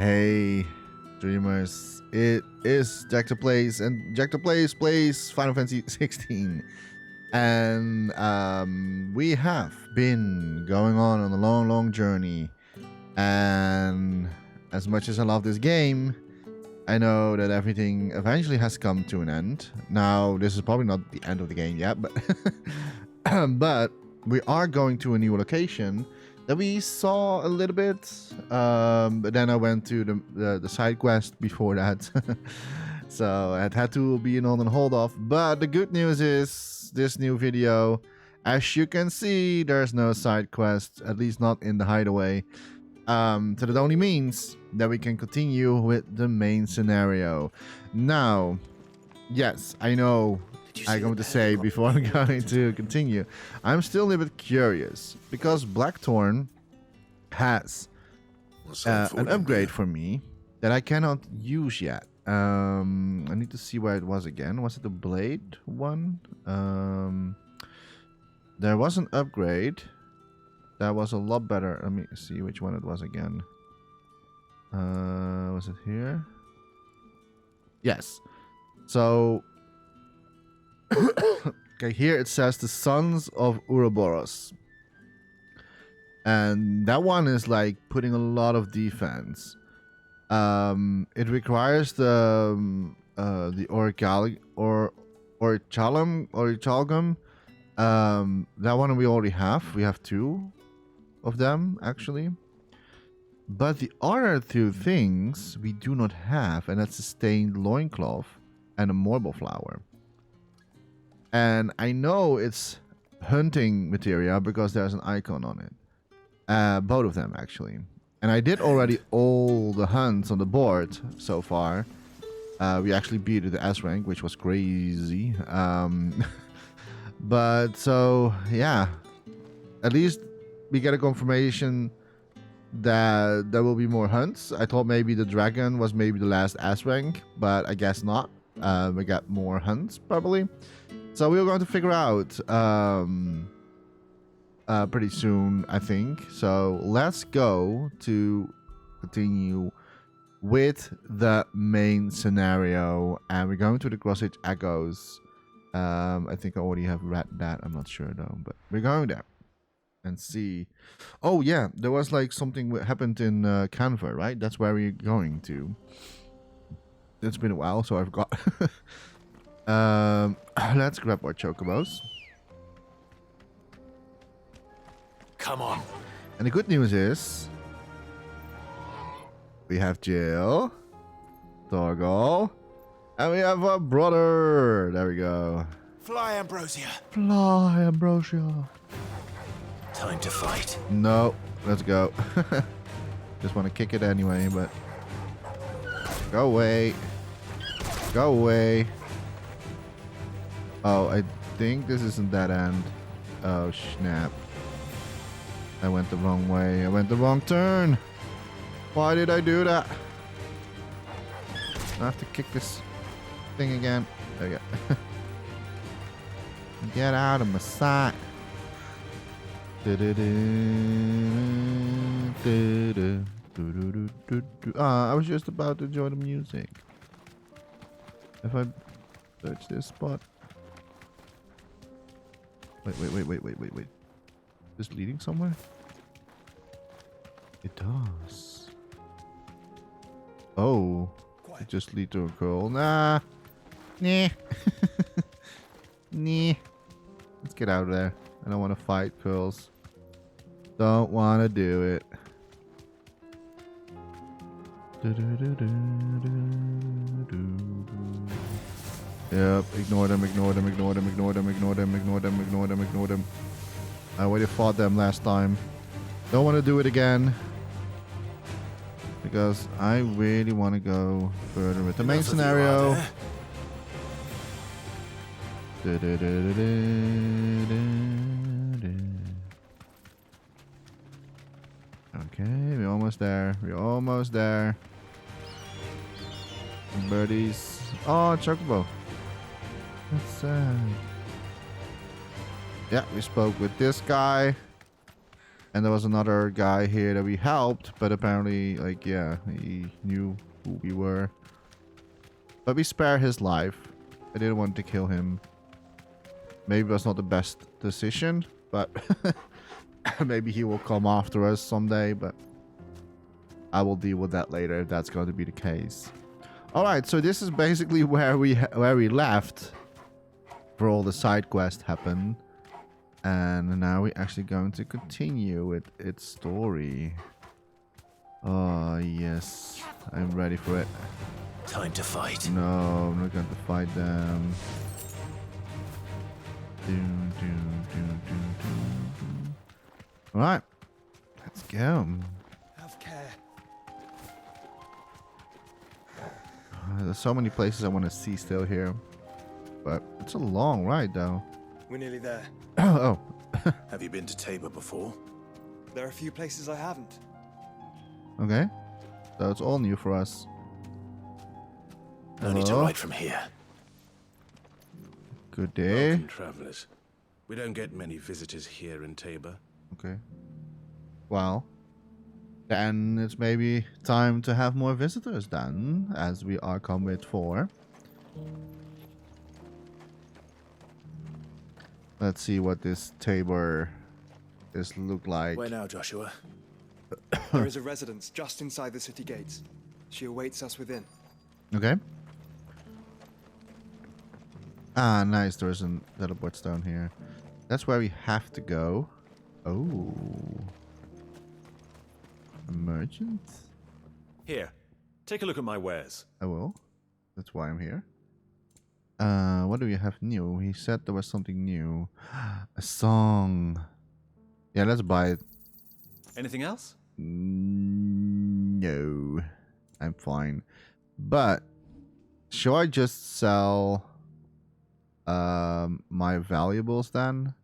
Hey, dreamers! It is Jack to Plays, and Jack to plays Final Fantasy 16, and we have been going on a long journey. And as much as I love this game, I know that everything eventually has come to an end. Now, this is probably not the end of the game yet, but but we are going to a new location that we saw a little bit, but then I went to the side quest before that. So it had to be on hold off. But the good news is this new video, as you can see, there's no side quest, at least not in the hideaway. So that only means that we can continue with the main scenario. Now, yes, I know I'm going to say before I'm going to continue, I'm still a little bit curious because Blackthorn has an upgrade for me that I cannot use yet. I need to see where it was again. Was it the blade one? There was an upgrade that was a lot better. Let me see which one it was again. Was it here? Yes. So okay, here it says the Sons of Ouroboros. And that one is like putting a lot of defense. It requires the Orichalcum. That one we already have. We have two of them actually. But the other two things we do not have, and that's a stained loincloth and a marble flower. And I know it's hunting material because there's an icon on it. Both of them, actually. And I did already all the hunts on the board so far. We actually beat the S rank, which was crazy. But so, yeah. At least we get a confirmation that there will be more hunts. I thought maybe the dragon was maybe the last S rank, but I guess not. We got more hunts, probably. So we're going to figure out pretty soon, I think. So let's go to continue with the main scenario. And we're going to the Cross-Age Echoes. I think I already have read that. I'm not sure though, but we're going there and see. Oh yeah, there was like something happened in Canva, right? That's where we're going to. It's been a while, so I forgot. Let's grab our chocobos. Come on. And the good news is we have Jill, Torgal, and we have our brother. There we go. Fly, Ambrosia. Fly, Ambrosia. Time to fight. No, let's go. Just want to kick it anyway, but go away. Go away. Oh, I think this isn't that end. Oh, snap. I went the wrong way. I went the wrong turn. Why did I do that? I have to kick this thing again. There we go. Get out of my sight. I was just about to enjoy the music. If I search this spot. Wait. Is this leading somewhere? It does. Oh. It just lead to a girl. Nah. Nah. Nah. Let's get out of there. I don't want to fight girls. Don't want to do it. Yep, ignore them. I already fought them last time. Don't want to do it again. Because I really want to go further with the main scenario. Okay, we're almost there. Birdies. Oh, chocobo. That's sad. Yeah, we spoke with this guy. And there was another guy here that we helped, but apparently, like, yeah, he knew who we were. But we spared his life. I didn't want to kill him. Maybe it was not the best decision, but maybe he will come after us someday, but I will deal with that later if that's going to be the case. Alright, so this is basically where we left for all the side quests happen. And now we're actually going to continue with its story. Oh, yes. I'm ready for it. Time to fight. No, I'm not going to fight them. Alright. Let's go. Have care. There's so many places I want to see still here. But it's a long ride, though. We're nearly there. Oh. Have you been to Tabor before? There are a few places I haven't. Okay. So it's all new for us. No need to ride from here. Good day. Welcome, travelers. We don't get many visitors here in Tabor. Okay. Well, then it's maybe time to have more visitors then, as we are combat 4. Let's see what this Tabor is look like. Where now, Joshua? There is a residence just inside the city gates. She awaits us within. Okay. Ah, nice. There's a teleport stone here. That's where we have to go. Oh. A merchant? Here, take a look at my wares. I will. That's why I'm here. What do we have new? He said there was something new. A song. Yeah, let's buy it. Anything else? No. I'm fine. But should I just sell my valuables then?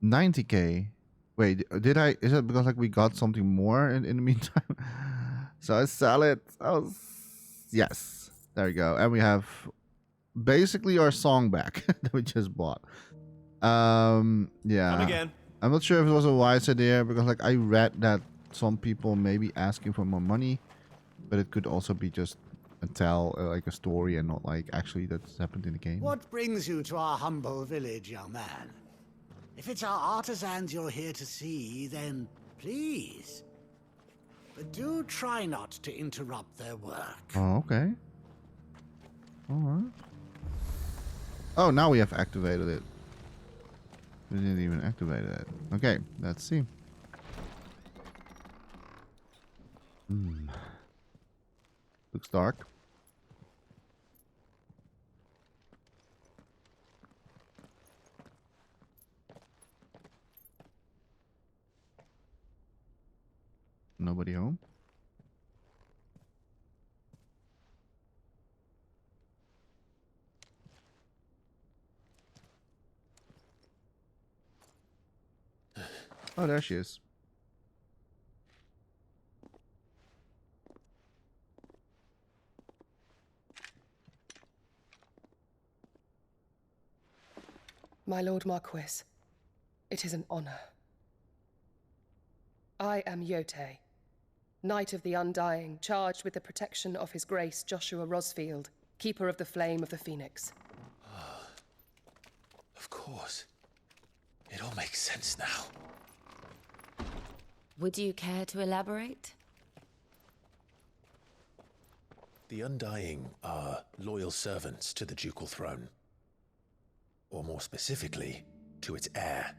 90k. Wait, did I? Is it because like we got something more in the meantime? So I sell it. Oh, yes. There we go. And we have basically our song back that we just bought. Yeah. Come again. I'm not sure if it was a wise idea because like I read that some people may be asking for more money, but it could also be just a tell like a story and not like actually that's happened in the game. What brings you to our humble village, young man? If it's our artisans you're here to see, then please. But do try not to interrupt their work. Oh, okay. Alright. Oh, now we have activated it. We didn't even activate it. Okay, let's see. Looks dark. Nobody home? Oh, there she is. My Lord Marquis, it is an honor. I am Yotei, Knight of the Undying, charged with the protection of His Grace Joshua Rosfield, Keeper of the Flame of the Phoenix. Of course. It all makes sense now. Would you care to elaborate? The Undying are loyal servants to the ducal throne. Or more specifically, to its heir.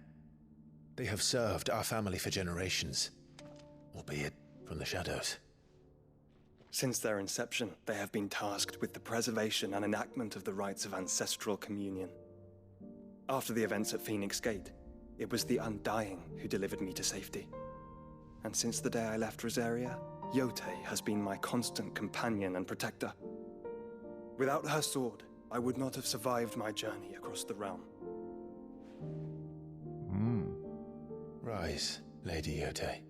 They have served our family for generations, albeit from the shadows. Since their inception, they have been tasked with the preservation and enactment of the rites of ancestral communion. After the events at Phoenix Gate, it was the Undying who delivered me to safety. And since the day I left Rosaria, Yotei has been my constant companion and protector. Without her sword, I would not have survived my journey across the realm. Rise, Lady Yotei.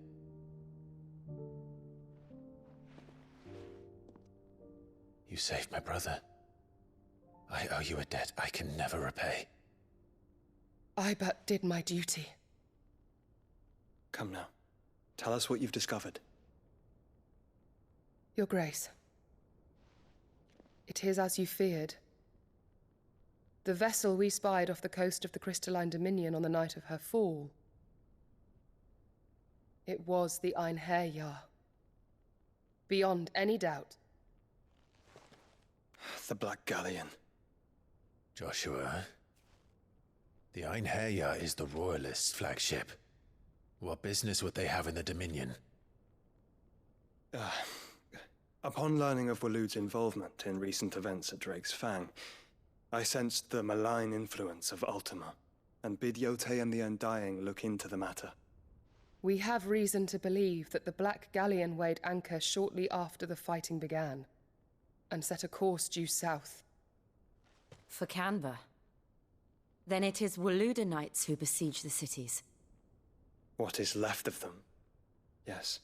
You saved my brother. I owe you a debt I can never repay. I but did my duty. Come now. Tell us what you've discovered. Your Grace. It is as you feared. The vessel we spied off the coast of the Crystalline Dominion on the night of her fall. It was the Einherjar. Beyond any doubt. The Black Galleon. Joshua, the Einherjar is the Royalists' flagship. What business would they have in the Dominion? Upon learning of Waloed's involvement in recent events at Drake's Fang, I sensed the malign influence of Ultima, and bid Yote and the Undying look into the matter. We have reason to believe that the Black Galleon weighed anchor shortly after the fighting began, and set a course due south. For Canva. Then it is Waloed knights who besiege the cities. What is left of them, yes.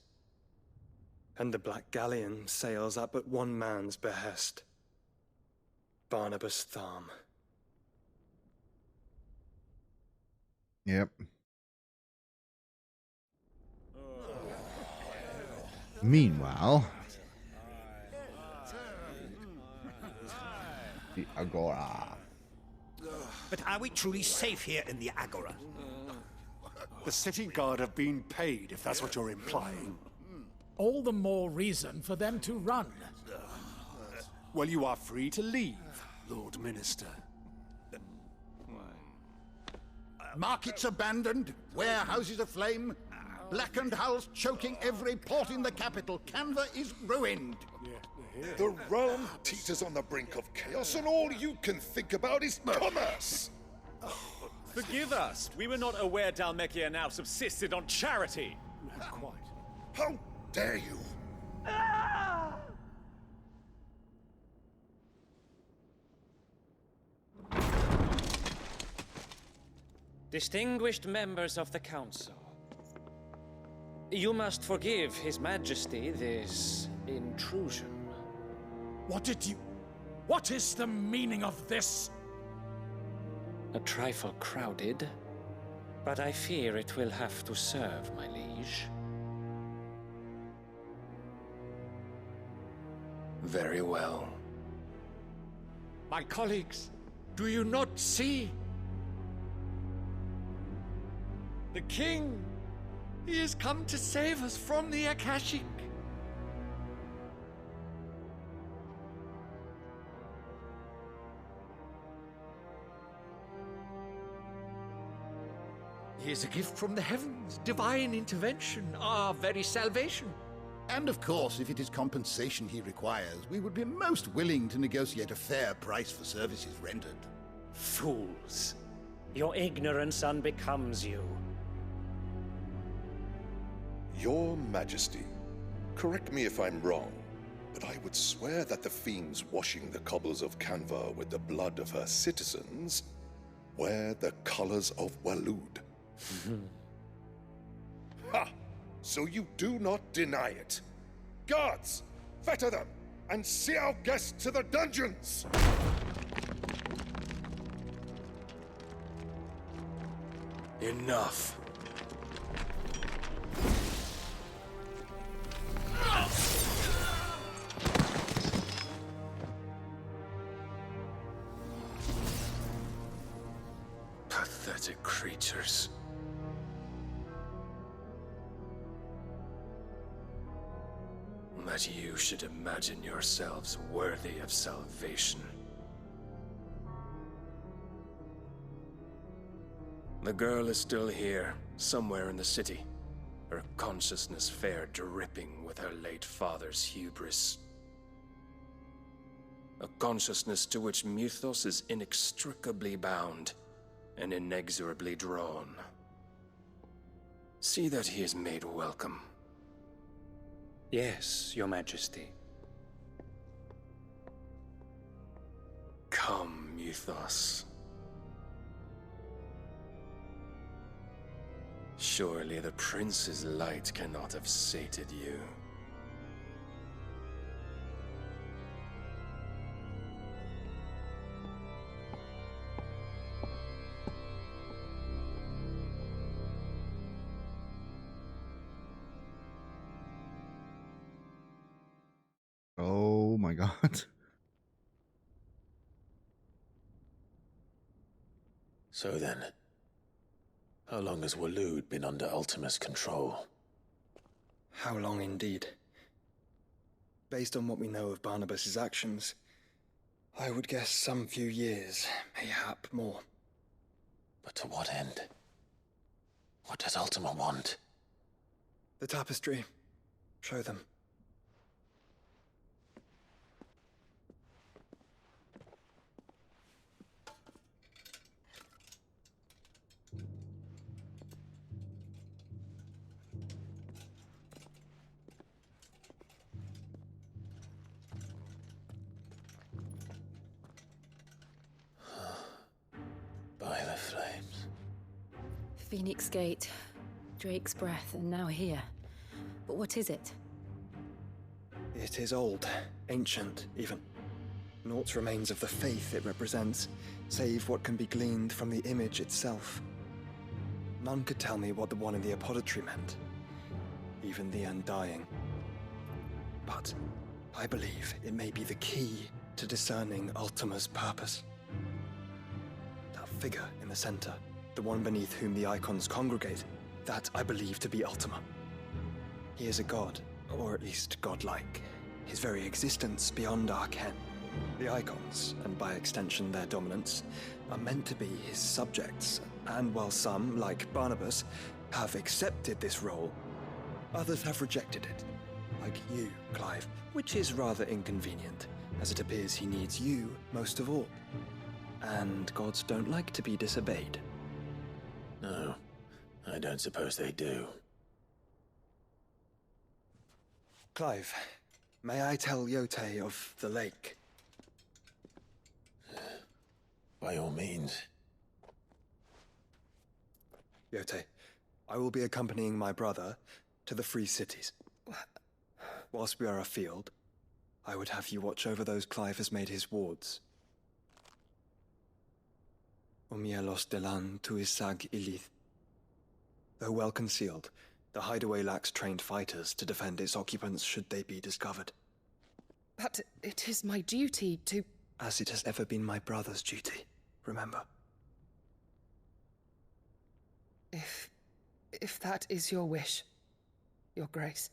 And the Black Galleon sails at but one man's behest. Barnabas Tharm. Yep. Meanwhile, the Agora. But are we truly safe here in the Agora? The city guard have been paid, if that's what you're implying. All the more reason for them to run. Well, you are free to leave, Lord Minister. Markets abandoned, warehouses aflame, blackened hulls choking every port in the capital. Canva is ruined. The realm teeters on the brink of chaos, and all you can think about is commerce! Forgive us. We were not aware Dhalmekia now subsisted on charity. Not quite. How dare you! Distinguished members of the Council, you must forgive His Majesty this intrusion. What is the meaning of this? A trifle crowded, but I fear it will have to serve, my liege. Very well. My colleagues, do you not see? The king! He has come to save us from the Akashic! He is a gift from the heavens, divine intervention, our very salvation. And of course, if it is compensation he requires, we would be most willing to negotiate a fair price for services rendered. Fools! Your ignorance unbecomes you. Your Majesty, correct me if I'm wrong, but I would swear that the fiends washing the cobbles of Canva with the blood of her citizens wear the colors of Waloed. Ha! So you do not deny it. Guards, fetter them, and see our guests to the dungeons! Enough. Pathetic creatures. That you should imagine yourselves worthy of salvation. The girl is still here, somewhere in the city. Her consciousness fair dripping with her late father's hubris. A consciousness to which Mythos is inextricably bound and inexorably drawn. See that he is made welcome. Yes, Your Majesty. Come, Mythos. Surely the prince's light cannot have sated you. So then, how long has Waloed been under Ultima's control? How long indeed? Based on what we know of Barnabas's actions, I would guess some few years, mayhap more. But to what end? What does Ultima want? The tapestry. Show them. By the flames. Phoenix Gate, Drake's Breath, and now here. But what is it? It is old, ancient, even. Naught remains of the faith it represents, save what can be gleaned from the image itself. None could tell me what the one in the apothecary meant, even the Undying. But I believe it may be the key to discerning Ultima's purpose. That figure in the center, the one beneath whom the icons congregate, that I believe to be Ultima. He is a god, or at least godlike. His very existence beyond our ken. The icons, and by extension their dominance, are meant to be his subjects, and while some, like Barnabas, have accepted this role, others have rejected it. Like you, Clive, which is rather inconvenient, as it appears he needs you most of all. And gods don't like to be disobeyed. No, I don't suppose they do. Clive, may I tell Yote of the lake? By all means. Yote, I will be accompanying my brother to the Free Cities. Whilst we are afield, I would have you watch over those Clive has made his wards. Umielos delan tuisag ilith. Though well concealed, the hideaway lacks trained fighters to defend its occupants should they be discovered. But it is my duty to... As it has ever been my brother's duty, remember. If that is your wish, Your Grace.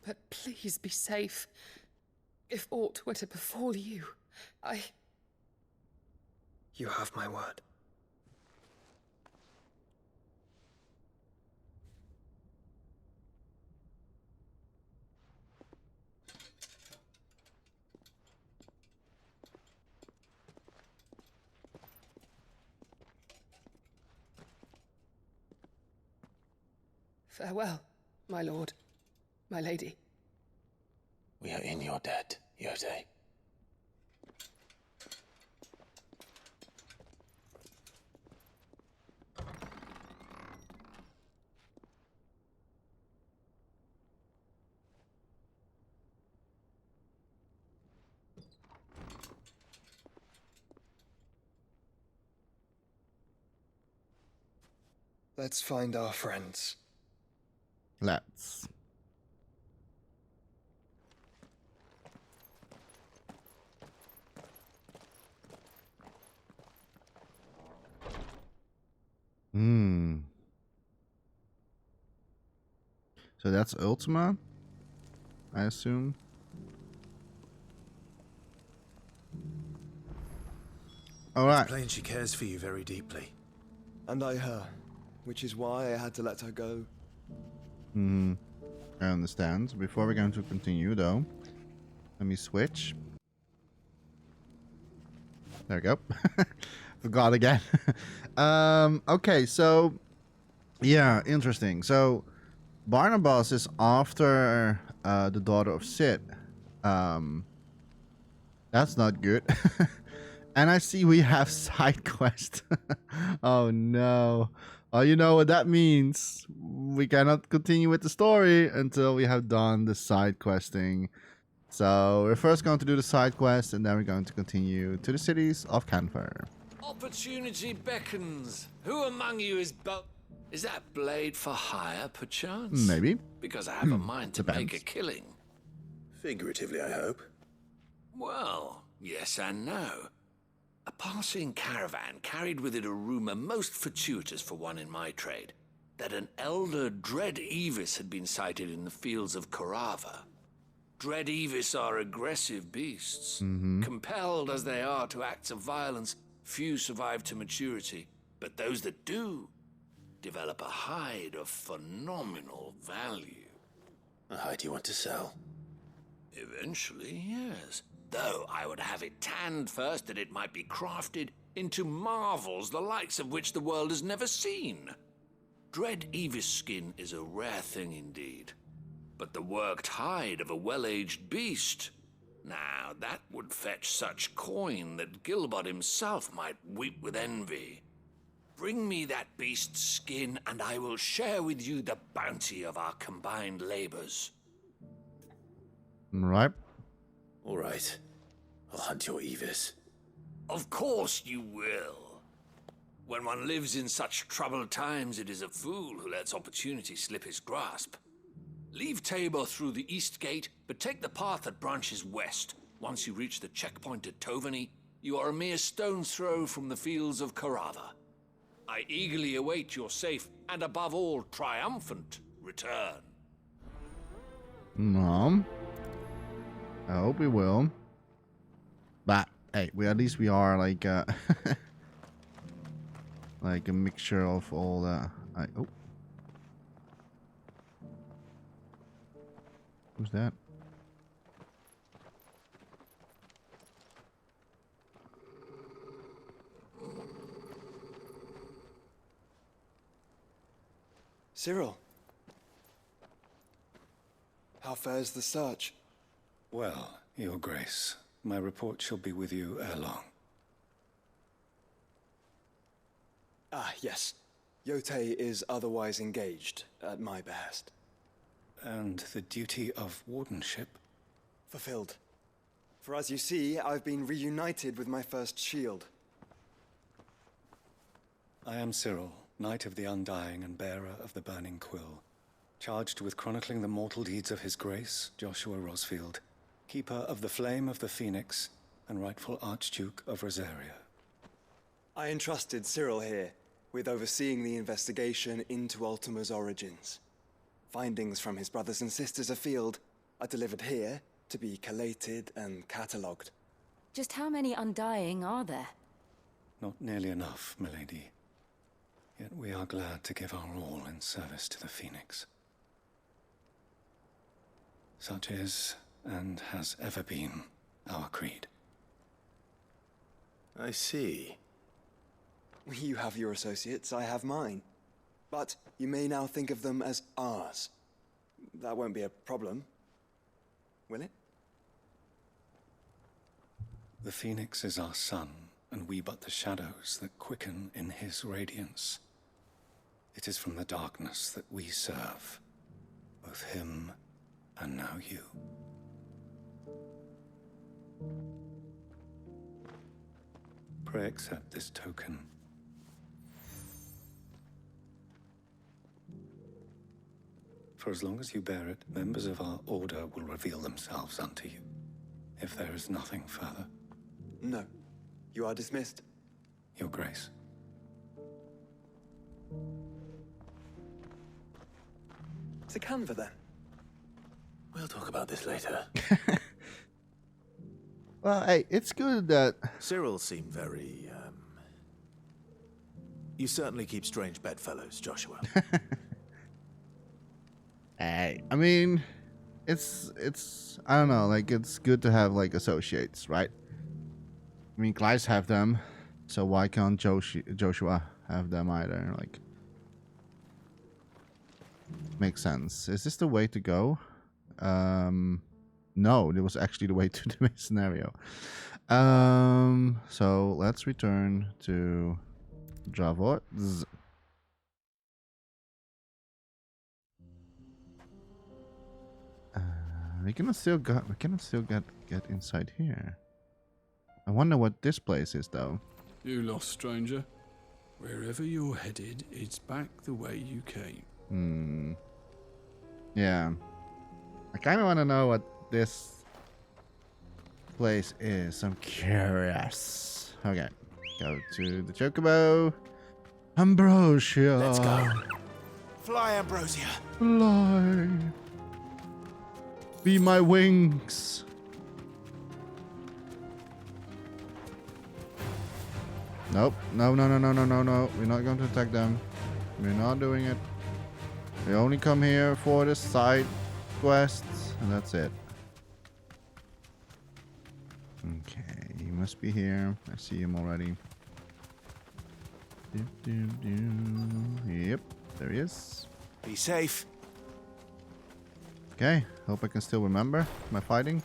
But please be safe. If aught were to befall you, You have my word. Farewell, my lord, my lady. We are in your debt, Yote. Let's find our friends. Let's. So that's Ultima, I assume. All right. It's plain she cares for you very deeply. And I her, which is why I had to let her go. I understand. Before we're going to continue, though, let me switch. There we go. Forgot again. Okay, so yeah, interesting. So Barnabas is after the daughter of Sid. That's not good. And I see we have side quest. Oh no. Oh, you know what that means. We cannot continue with the story until we have done the side questing. So we're first going to do the side quest, and then we're going to continue to the cities of Canver. Opportunity beckons. Who among you is that blade for hire, perchance? Maybe. Because I have a mind to Depends. make a killing. Figuratively, I hope. Well, yes and no. A passing caravan carried with it a rumor most fortuitous for one in my trade, that an elder Dread Evis had been sighted in the fields of Korava. Dread Evis are aggressive beasts. Compelled as they are to acts of violence, few survive to maturity, but those that do develop a hide of phenomenal value. A hide you want to sell? Eventually, yes. Though I would have it tanned first that it might be crafted into marvels the likes of which the world has never seen. Dread Evis skin is a rare thing indeed. But the worked hide of a well-aged beast, now that would fetch such coin that Gilbert himself might weep with envy. Bring me that beast's skin, and I will share with you the bounty of our combined labors. Right. All right. I'll hunt your Evis. Of course you will. When one lives in such troubled times, it is a fool who lets opportunity slip his grasp. Leave Tabor through the east gate, but take the path that branches west. Once you reach the checkpoint at Tovany, you are a mere stone's throw from the fields of Korava. I eagerly await your safe, and above all, triumphant return. Mom. I hope we will. But hey, at least we are like like a mixture of all the. Oh. Who's that? Cyril. How fares the search? Well, Your Grace, my report shall be with you ere long. Ah, yes. Yotei is otherwise engaged, at my behest. And the duty of wardenship? Fulfilled. For as you see, I've been reunited with my first shield. I am Cyril, Knight of the Undying and bearer of the Burning Quill, charged with chronicling the mortal deeds of His Grace, Joshua Rosfield, Keeper of the Flame of the Phoenix and rightful Archduke of Rosaria. I entrusted Cyril here with overseeing the investigation into Ultima's origins. Findings from his brothers and sisters afield are delivered here to be collated and catalogued. Just how many Undying are there? Not nearly enough, milady. Yet we are glad to give our all in service to the Phoenix. Such is, and has ever been, our creed. I see. You have your associates, I have mine. But you may now think of them as ours. That won't be a problem, will it? The Phoenix is our sun, and we but the shadows that quicken in his radiance. It is from the darkness that we serve, both him and now you. Pray accept this token. For as long as you bear it, members of our order will reveal themselves unto you, if there is nothing further. No. You are dismissed. Your Grace. To Canva, then. We'll talk about this later. Well, hey, it's good that Cyril seemed very, You certainly keep strange bedfellows, Joshua. Hey, I mean, it's I don't know, like it's good to have like associates, right? I mean, Clives have them, so why can't Joshua have them either? Like, makes sense. Is this the way to go? No, it was actually the way to the main scenario. So let's return to Dravots. We cannot still get inside here. I wonder what this place is, though. You lost, stranger. Wherever you're headed, it's back the way you came. Yeah. I kind of want to know what this place is. I'm curious. Okay. Go to the Chocobo. Ambrosia. Let's go. Fly, Ambrosia. Fly. Be my wings. Nope. No. We're not going to attack them. We're not doing it. We only come here for the side quests, and that's it. Okay, he must be here. I see him already. Yep, there he is. Be safe. Okay, hope I can still remember my fighting.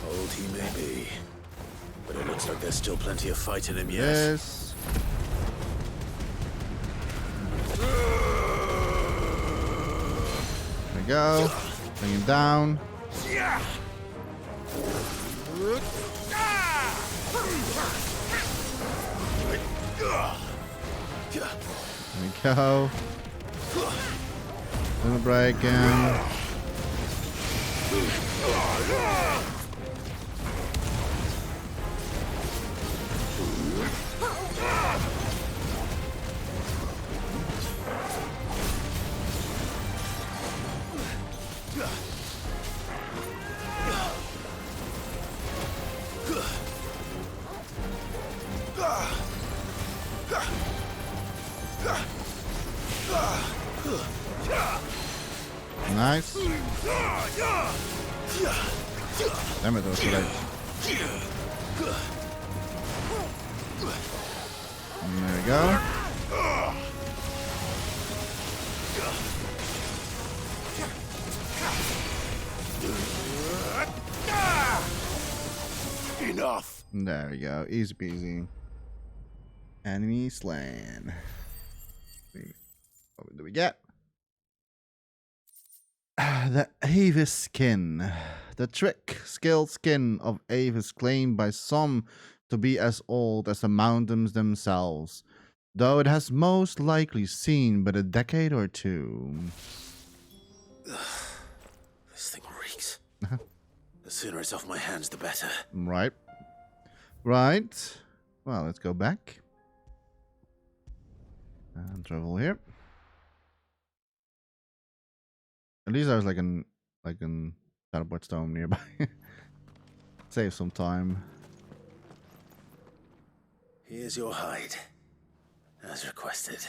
Old he may be, but it looks like there's still plenty of fight in him yet. Yes. There we go. Bring him down. There we go. Gonna break him. Nice. Damn it, those legs. And there we go. Enough. There we go. Easy peasy. Enemy slain. What do we get? The Avis skin. The trick skill skin of Avis, claimed by some to be as old as the mountains themselves, though it has most likely seen but a decade or two. This thing reeks. The sooner it's off my hands, the better. Right. Right. Well, let's go back. And travel here. At least there's like an teleport stone nearby. Save some time. Here's your hide, as requested.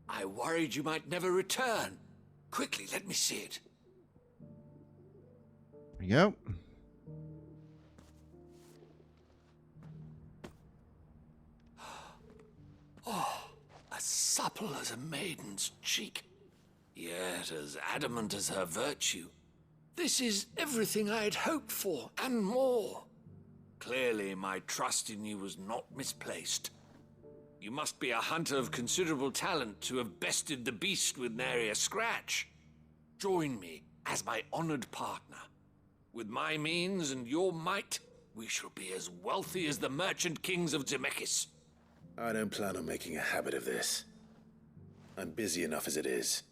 I worried you might never return. Quickly, let me see it. There we go. Oh, as supple as a maiden's cheek, yet as adamant as her virtue. This is everything I had hoped for, and more. Clearly, my trust in you was not misplaced. You must be a hunter of considerable talent to have bested the beast with nary a scratch. Join me as my honored partner. With my means and your might, we shall be as wealthy as the merchant kings of Zemeckis. I don't plan on making a habit of this. I'm busy enough as it is.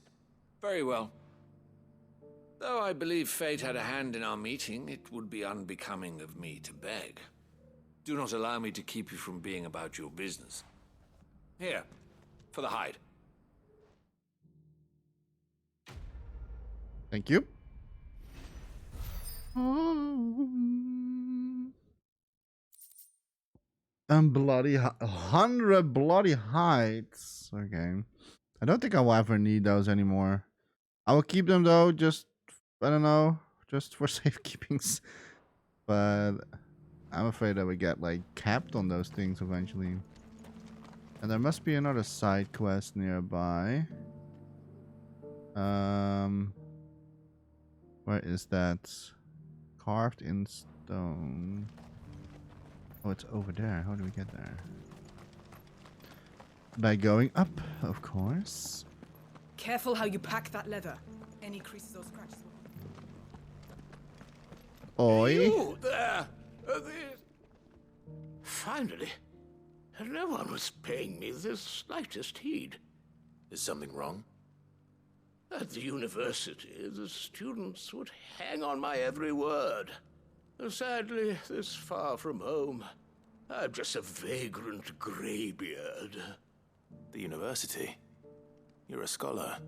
Very well. Though I believe fate had a hand in our meeting, it would be unbecoming of me to beg. Do not allow me to keep you from being about your business. Here, for the hide. Thank you. And 100 bloody hides. Okay. I don't think I'll ever need those anymore. I will keep them though, just, I don't know, just for safekeepings. But I'm afraid that we get like capped on those things eventually. And there must be another side quest nearby. Where is that? Carved in stone. Oh, it's over there. How do we get there? By going up, of course. Careful how you pack that leather. Any creases or scratches. Oi. You there! Finally, no one was paying me the slightest heed. Is something wrong? At the university, the students would hang on my every word. Sadly, this far from home, I'm just a vagrant greybeard. The university? You're a scholar.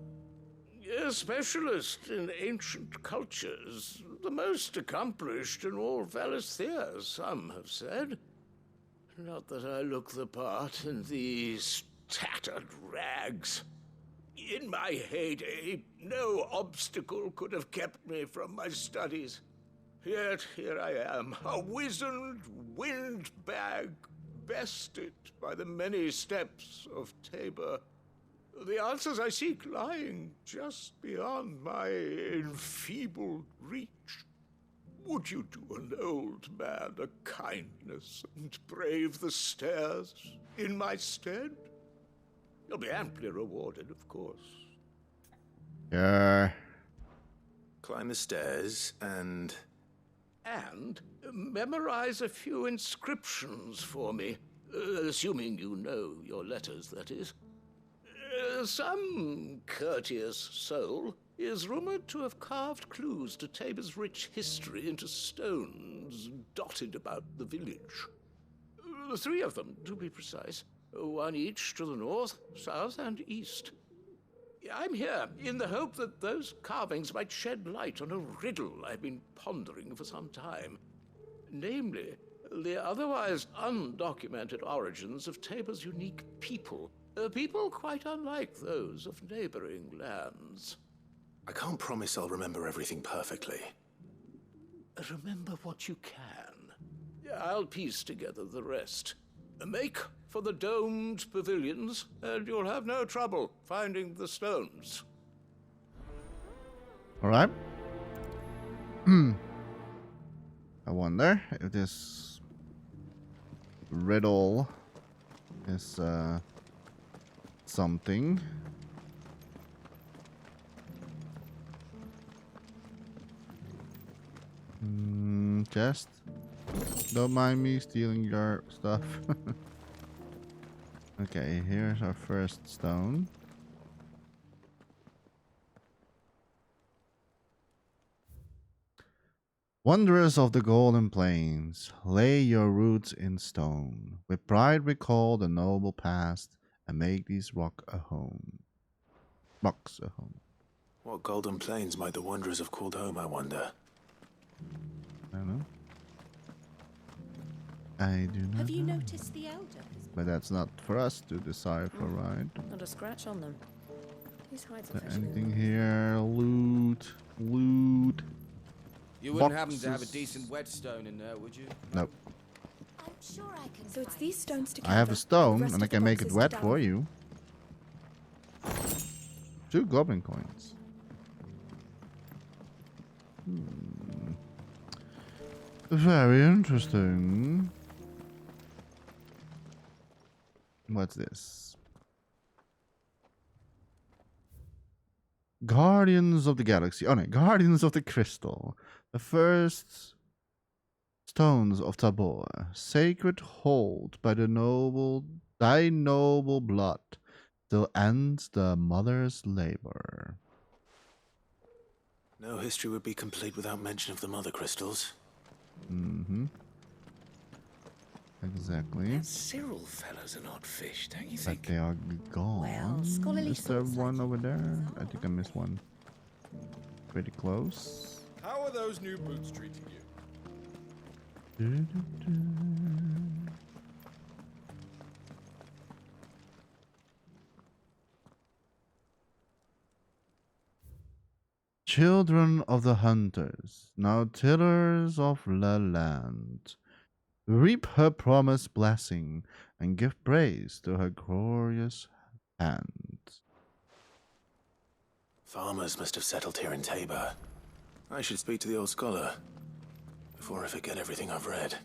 A specialist in ancient cultures. The most accomplished in all Valisthea, some have said. Not that I look the part in these tattered rags. In my heyday, no obstacle could have kept me from my studies. Yet here I am, a wizened windbag, bested by the many steps of Tabor. The answers I seek lying just beyond my enfeebled reach. Would you do an old man a kindness and brave the stairs in my stead? You'll be amply rewarded, of course. Yeah. Climb the stairs and memorize a few inscriptions for me, assuming you know your letters, that is. Some courteous soul is rumored to have carved clues to Tabor's rich history into stones dotted about the village. 3 of them, to be precise, one each to the north, south, and east. I'm here in the hope that those carvings might shed light on a riddle I've been pondering for some time. Namely, the otherwise undocumented origins of Tabor's unique people. People quite unlike those of neighboring lands. I can't promise I'll remember everything perfectly. Remember what you can. I'll piece together the rest. Make for the domed pavilions, and you'll have no trouble finding the stones. All right. I wonder if this riddle is something. Chest. Don't mind me stealing your stuff. Okay, here's our first stone. Wanderers of the Golden Plains, lay your roots in stone. With pride recall the noble past and make these rocks a home. What Golden Plains might the wanderers have called home, I wonder? I don't know. I do not Have you know. noticed the elder? But that's not for us to decipher, right? Not a scratch on them. These hides Is are there fresher anything than here? Loot. You wouldn't happen to have a Boxes. decent whetstone in there, would you? Nope. I'm sure I can. So it's these stones to I have a gather, stone the rest and I of the can make it boxes to wet delve. for you. 2 goblin coins. Very interesting. What's this? Guardians of the Galaxy. Oh no, Guardians of the Crystal. The first stones of Tabor. Sacred hold by the thy noble blood. Till ends the mother's labor. No history would be complete without mention of the mother crystals. Mm-hmm. Exactly. That Cyril fellow's an odd fish, don't you But think? they are gone. scholarly Is there source one over there? I think I missed one. Pretty close. How are those new boots treating you? Children of the hunters, now tillers of the land, reap her promised blessing and give praise to her glorious hand. Farmers must have settled here in Tabor. I should speak to the old scholar before I forget everything I've read.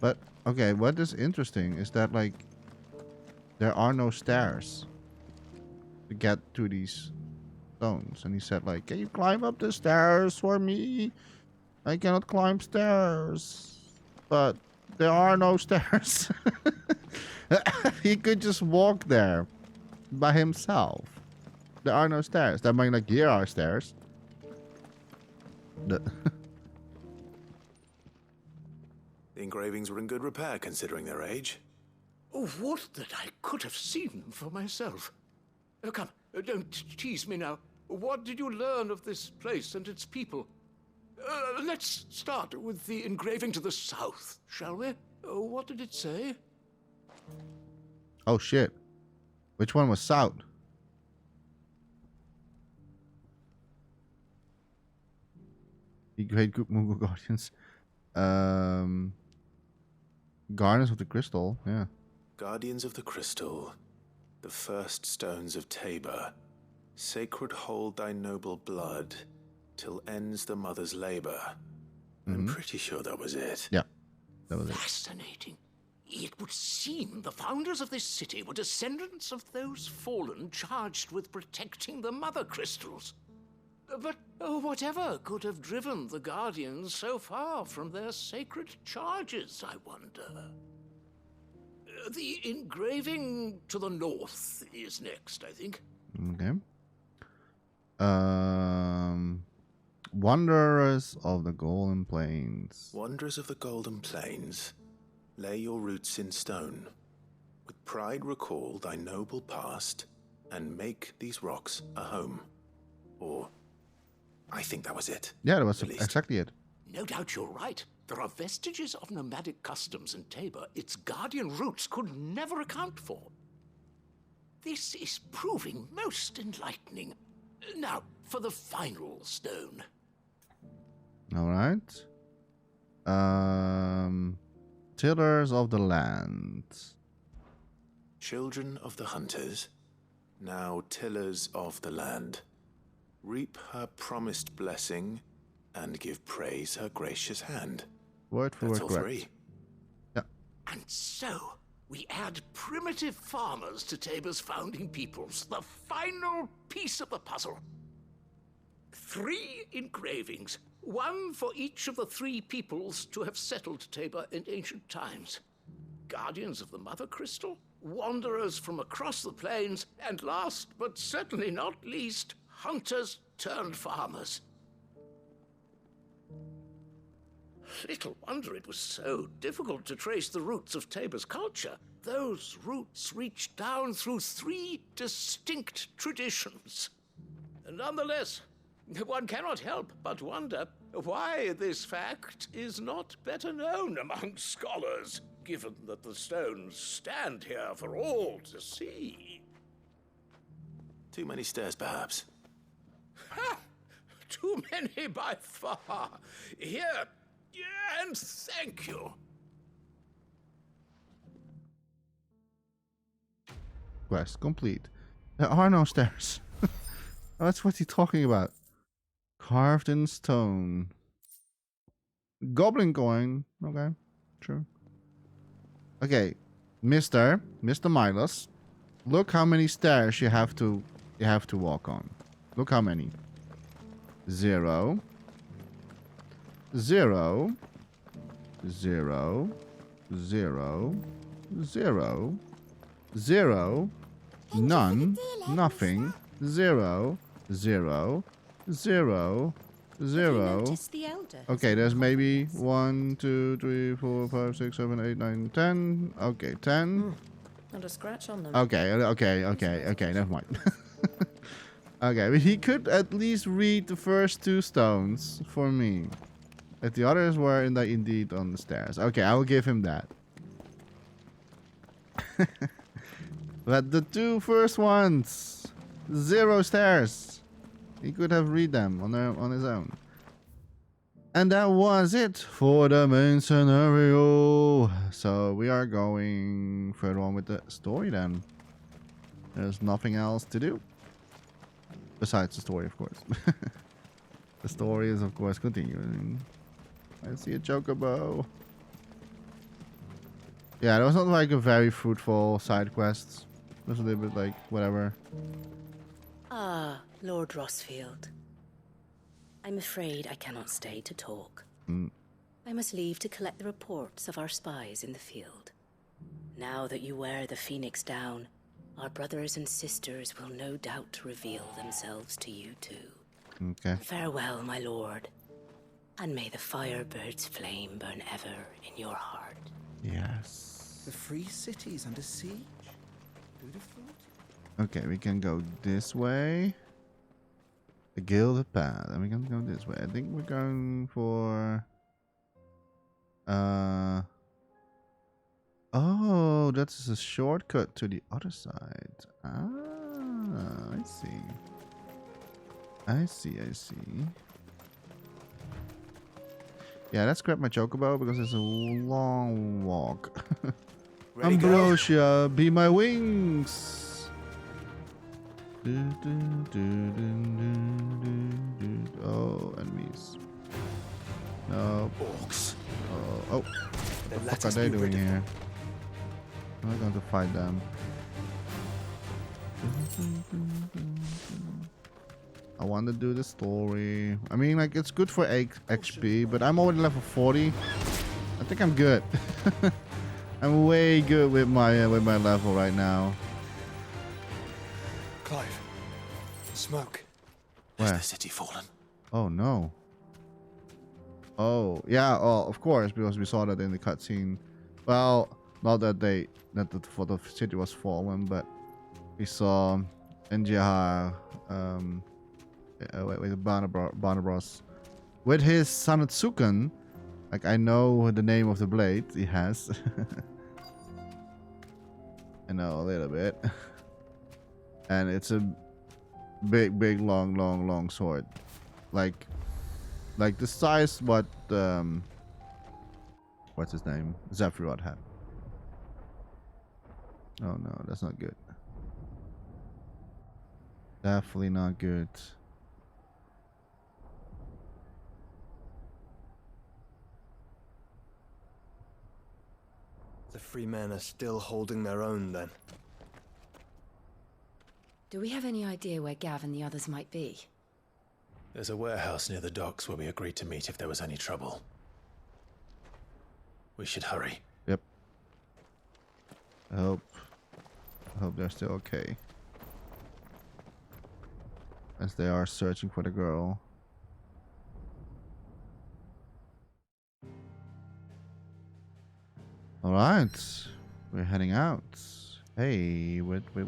But, okay, what is interesting is that, like, there are no stairs to get to these stones. And he said, like, can you climb up the stairs for me? I cannot climb stairs. But there are no stairs. He could just walk there by himself. There are no stairs. That might, like, here are stairs. The engravings were in good repair considering their age. Oh, would that I could have seen them for myself. Oh, come, don't tease me now. What did you learn of this place and its people? Let's start with the engraving to the south, shall we? What did it say? Oh shit. Which one was south? The Great Moogle Guardians. Guardians of the Crystal, yeah. Guardians of the Crystal, the first stones of Tabor. Sacred hold thy noble blood, till ends the mother's labor. I'm pretty sure that was it. Yeah, that was it. Fascinating. It would seem the founders of this city were descendants of those fallen charged with protecting the mother crystals. But whatever could have driven the Guardians so far from their sacred charges, I wonder? The engraving to the north is next, I think. Okay. Wanderers of the Golden Plains. Wanderers of the Golden Plains, lay your roots in stone. With pride recall thy noble past, and make these rocks a home. Or, I think that was it. Yeah, that was exactly it. No doubt you're right. There are vestiges of nomadic customs in Tabor its guardian roots could never account for. This is proving most enlightening. Now, for the final stone. All right. Tillers of the land. Children of the hunters, now tillers of the land. Reap her promised blessing, and give praise her gracious hand. Word for That's word all correct. three. Yeah. And so, we add primitive farmers to Tabor's founding peoples, the final piece of the puzzle. 3 engravings, one for each of the 3 peoples to have settled Tabor in ancient times. Guardians of the Mother Crystal, wanderers from across the plains, and last but certainly not least, hunters turned farmers. Little wonder it was so difficult to trace the roots of Tabor's culture. Those roots reach down through 3 distinct traditions. Nonetheless, one cannot help but wonder why this fact is not better known among scholars, given that the stones stand here for all to see. Too many stairs, perhaps. Ha! Too many by far. Here, and thank you. Quest complete. There are no stairs. That's what he's talking about. Carved in stone. Goblin coin. Okay, true. Okay, Mr. Milos. Look how many stairs you have to walk on. Look how many. 0. 0. 0. 0. 0. 0. None. Nothing. 0. 0. 0. 0. Okay, there's maybe 1, 2, 3, 4, 5, 6, 7, 8, 9, 10. Okay, 10. Not a scratch on them. Okay, never mind. Okay, but he could at least read the first 2 stones for me. But the others were indeed on the stairs. Okay, I will give him that. But the 2 first ones, 0 stairs. He could have read them on his own. And that was it for the main scenario. So we are going further on with the story then. There's nothing else to do. Besides the story, of course. The story is, of course, continuing. I see a chocobo. Yeah, it was not like a very fruitful side quest. It was a little bit like, whatever. Ah, Lord Rosfield. I'm afraid I cannot stay to talk. I must leave to collect the reports of our spies in the field. Now that you wear the Phoenix down, our brothers and sisters will no doubt reveal themselves to you too. Okay. Farewell, my lord. And may the firebird's flame burn ever in your heart. Yes. The free city's under siege. Who'd have thought? Okay, we can go this way. The Gilded Path. And we can go this way. I think we're going for... Oh, that's a shortcut to the other side. Ah, I see. I see. Yeah, let's grab my chocobo because it's a long walk. Ambrosia, be my wings. Oh, enemies. No. Orcs. Oh, what the fuck are they doing here? I'm not going to fight them. I want to do the story. I mean, like, it's good for XP, but I'm already level 40. I think I'm good. I'm way good with my level right now. Clive. Smoke. Where? Has the city fallen? Oh no. Oh yeah. Oh, of course, because we saw that in the cutscene. Well, not that the city was fallen, but we saw NGR with Barnabas with his Sanatsuken. Like, I know the name of the blade he has. I know a little bit. And it's a big, long sword. Like the size what what's his name? Zephyros had. Oh no, that's not good. Definitely not good. The free men are still holding their own, then. Do we have any idea where Gav and the others might be? There's a warehouse near the docks where we agreed to meet if there was any trouble. We should hurry. Yep. I hope they're still okay. As they are searching for the girl. Alright. We're heading out. Hey, wait a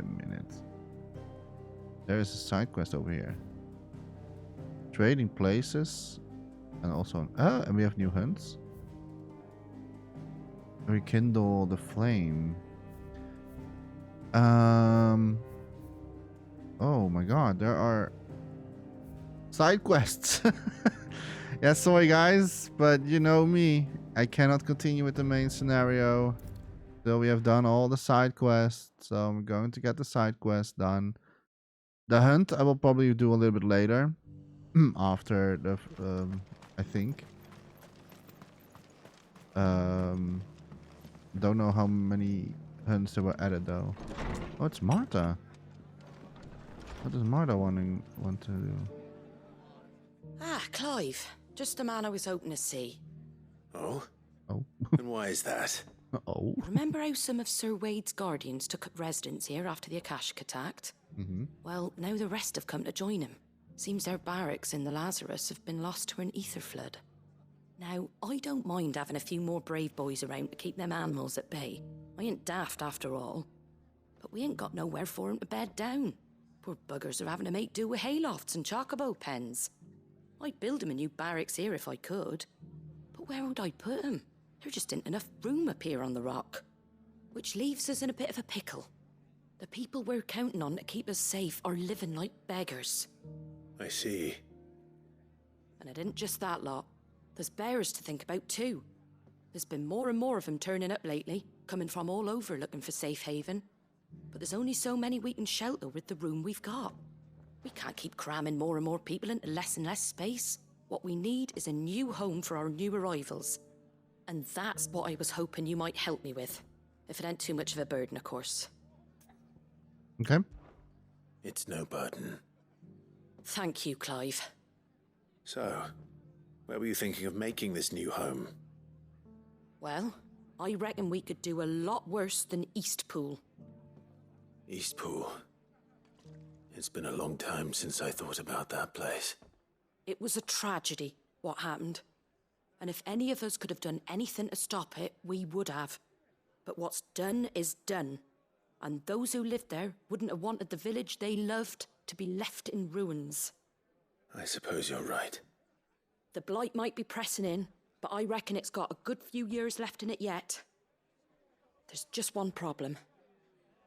minute. There's a side quest over here. Trading places. And also and we have new hunts. Rekindle the flame. Oh my god, there are side quests. Yeah, sorry guys, but you know me. I cannot continue with the main scenario. So we have done all the side quests. So I'm going to get the side quest done. The hunt I will probably do a little bit later. After the I think. Don't know how many hunts there were added though. Oh, it's Martha. What does Martha want to do? Ah, Clive. Just the man I was hoping to see. Oh? Oh. And why is that? Oh. Remember how some of Sir Wade's guardians took up residence here after the Akashic attacked? Mm-hmm. Well, now the rest have come to join him. Seems their barracks in the Lazarus have been lost to an ether flood. Now, I don't mind having a few more brave boys around to keep them animals at bay. I ain't daft after all. But we ain't got nowhere for 'em to bed down. Poor buggers are having to make do with haylofts and chocobo pens. I'd build 'em a new barracks here if I could. But where would I put 'em? There just ain't enough room up here on the rock. Which leaves us in a bit of a pickle. The people we're counting on to keep us safe are living like beggars. I see. And it isn't just that lot. There's bears to think about too. There's been more and more of them turning up lately, coming from all over looking for safe haven. But there's only so many we can shelter with the room we've got. We can't keep cramming more and more people into less and less space. What we need is a new home for our new arrivals. And that's what I was hoping you might help me with. If it ain't too much of a burden, of course. Okay. It's no burden. Thank you, Clive. So, where were you thinking of making this new home? Well, I reckon we could do a lot worse than Eastpool. Eastpool. It's been a long time since I thought about that place. It was a tragedy, what happened. And if any of us could have done anything to stop it, we would have. But what's done is done. And those who lived there wouldn't have wanted the village they loved to be left in ruins. I suppose you're right. The blight might be pressing in, but I reckon it's got a good few years left in it yet. There's just one problem.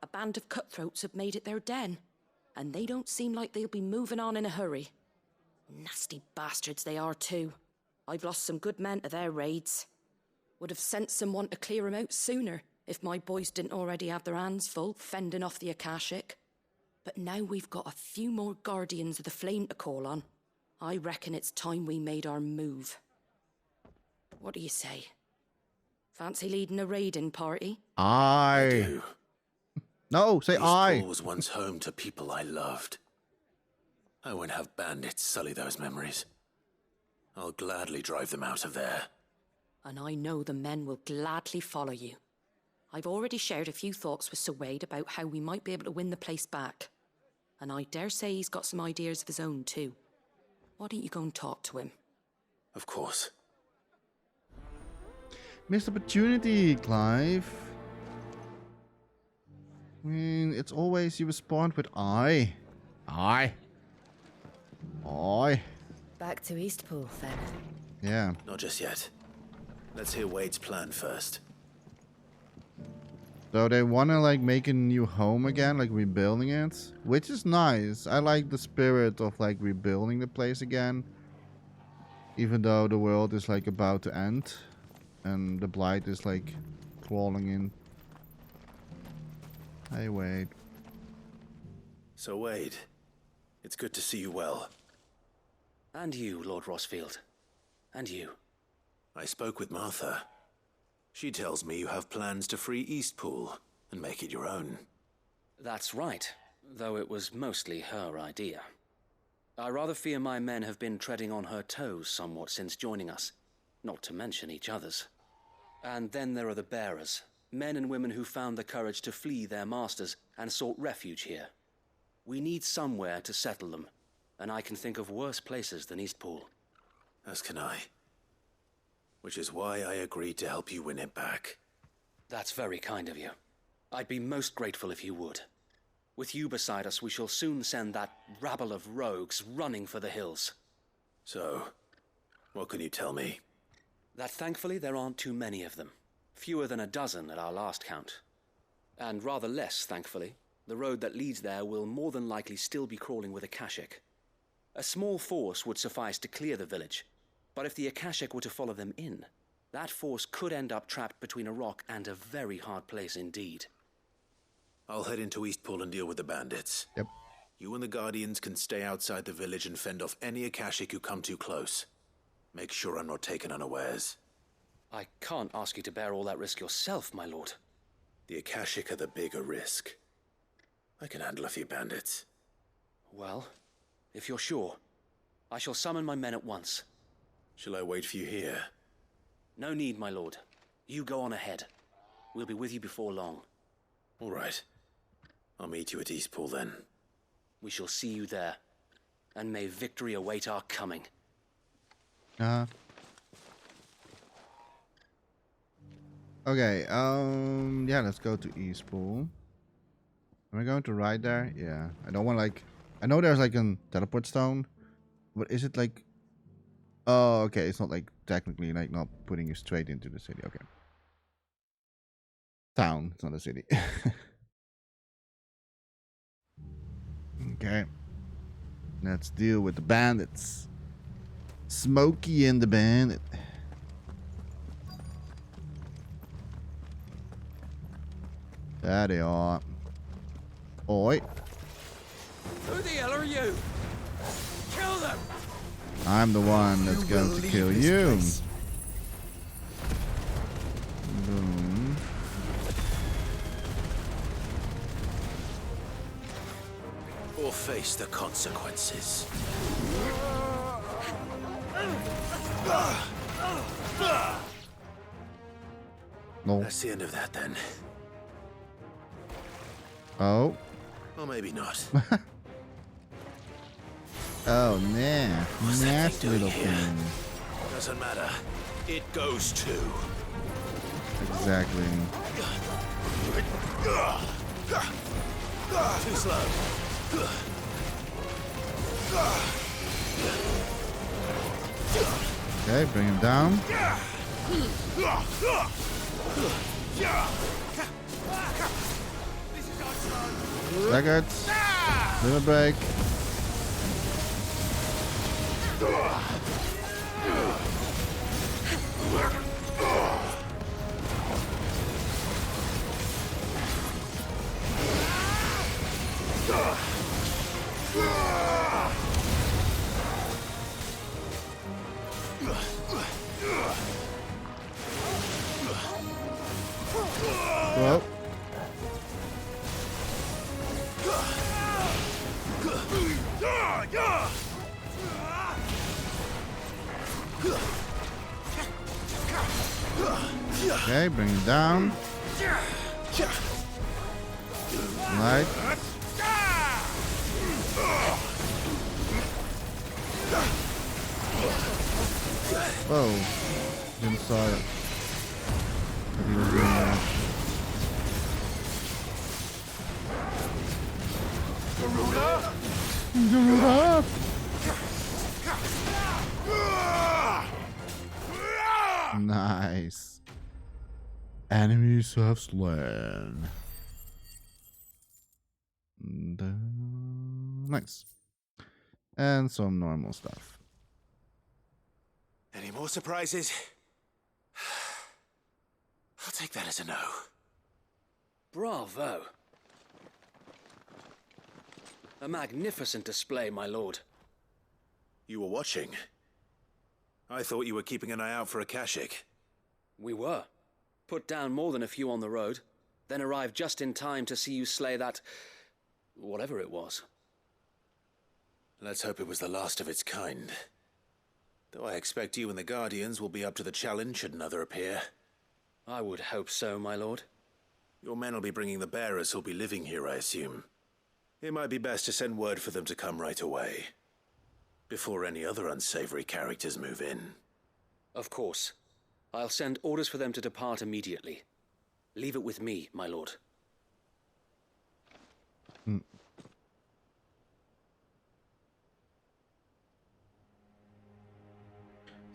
A band of cutthroats have made it their den, and they don't seem like they'll be moving on in a hurry. Nasty bastards they are too. I've lost some good men to their raids. Would have sent someone to clear 'em out sooner, if my boys didn't already have their hands full fending off the Akashic. But now we've got a few more Guardians of the Flame to call on. I reckon it's time we made our move. What do you say? Fancy leading a raiding party? I do. No, say I. Eastpool was once home to people I loved. I won't have bandits sully those memories. I'll gladly drive them out of there. And I know the men will gladly follow you. I've already shared a few thoughts with Sir Wade about how we might be able to win the place back. And I dare say he's got some ideas of his own too. Why don't you go and talk to him? Of course. Missed opportunity, Clive. I mean, it's always you respond with I. Back to Eastpool, then. Yeah. Not just yet. Let's hear Wade's plan first. So they want to like make a new home again, like rebuilding it, which is nice. I like the spirit of like rebuilding the place again, even though the world is like about to end and the blight is like crawling in. Hey, Wade. So Wade, it's good to see you well. And you, Lord Rosfield. And you. I spoke with Martha. She tells me you have plans to free Eastpool and make it your own. That's right, though it was mostly her idea. I rather fear my men have been treading on her toes somewhat since joining us, not to mention each other's. And then there are the bearers, men and women who found the courage to flee their masters and sought refuge here. We need somewhere to settle them, and I can think of worse places than Eastpool. As can I. Which is why I agreed to help you win it back. That's very kind of you. I'd be most grateful if you would. With you beside us, we shall soon send that rabble of rogues running for the hills. So, what can you tell me? That thankfully there aren't too many of them. Fewer than a dozen at our last count. And rather less, thankfully. The road that leads there will more than likely still be crawling with Akashic. A small force would suffice to clear the village, but if the Akashic were to follow them in, that force could end up trapped between a rock and a very hard place indeed. I'll head into Eastpool and deal with the bandits. Yep. You and the Guardians can stay outside the village and fend off any Akashic who come too close. Make sure I'm not taken unawares. I can't ask you to bear all that risk yourself, my lord. The Akashic are the bigger risk. I can handle a few bandits. Well, if you're sure, I shall summon my men at once. Shall I wait for you here? No need, my lord. You go on ahead. We'll be with you before long. All right. I'll meet you at Eastpool then. We shall see you there. And may victory await our coming. Okay, yeah, let's go to Eastpool. Am I going to ride there? Yeah. I don't want like... I know there's like a teleport stone. But is it like... Oh, okay. It's not like technically like not putting you straight into the city. Okay. Town. It's not a city. Okay. Let's deal with the bandits. Smokey and the bandit. There they are. Oi. Who the hell are you? Kill them! I'm the one that's going to kill you. Boom. Or face the consequences. No. That's the end of that then. Oh. Or maybe not. Oh, nah. Nasty little thing. Doesn't matter. It goes too. Exactly. Too slow. Okay, bring him down. Seconds. Little break. Well. Okay, bring him down. Right. Whoa. Didn't saw it. That he was doing that. Garuda! Nice. Enemies have slain. Nice. And some normal stuff. Any more surprises? I'll take that as a no. Bravo. A magnificent display, my lord. You were watching. I thought you were keeping an eye out for a Kashik. We were. Put down more than a few on the road, then arrived just in time to see you slay that... whatever it was. Let's hope it was the last of its kind. Though I expect you and the Guardians will be up to the challenge should another appear. I would hope so, my lord. Your men will be bringing the bearers who'll be living here, I assume. It might be best to send word for them to come right away, before any other unsavory characters move in. Of course. I'll send orders for them to depart immediately. Leave it with me, my lord.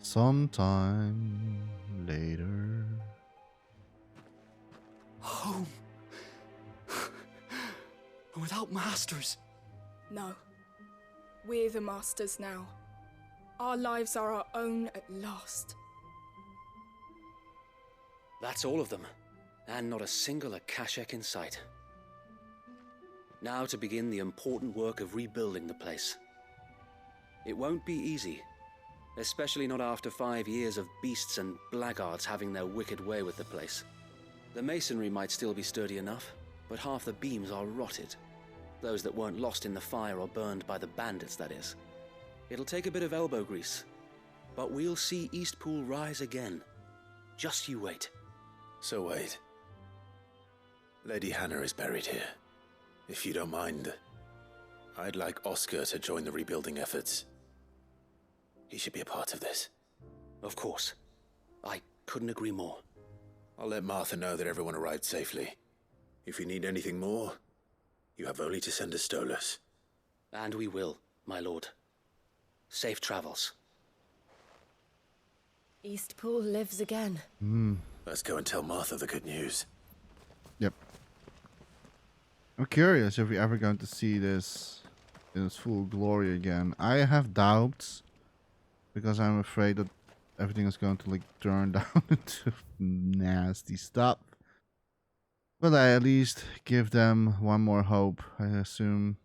Sometime later. Home. Without masters. No. We're the masters now. Our lives are our own at last. That's all of them, and not a single Akashek in sight. Now to begin the important work of rebuilding the place. It won't be easy, especially not after 5 years of beasts and blackguards having their wicked way with the place. The masonry might still be sturdy enough, but half the beams are rotted. Those that weren't lost in the fire or burned by the bandits, that is. It'll take a bit of elbow grease, but we'll see Eastpool rise again. Just you wait. So wait. Lady Hannah is buried here. If you don't mind, I'd like Oscar to join the rebuilding efforts. He should be a part of this. Of course. I couldn't agree more. I'll let Martha know that everyone arrived safely. If you need anything more, you have only to send a Stolas. And we will, my lord. Safe travels. Eastpool lives again. Let's go and tell Martha the good news. Yep. I'm curious if we're ever going to see this in its full glory again. I have doubts, because I'm afraid that everything is going to like turn down into nasty stuff. But I at least give them one more hope, I assume.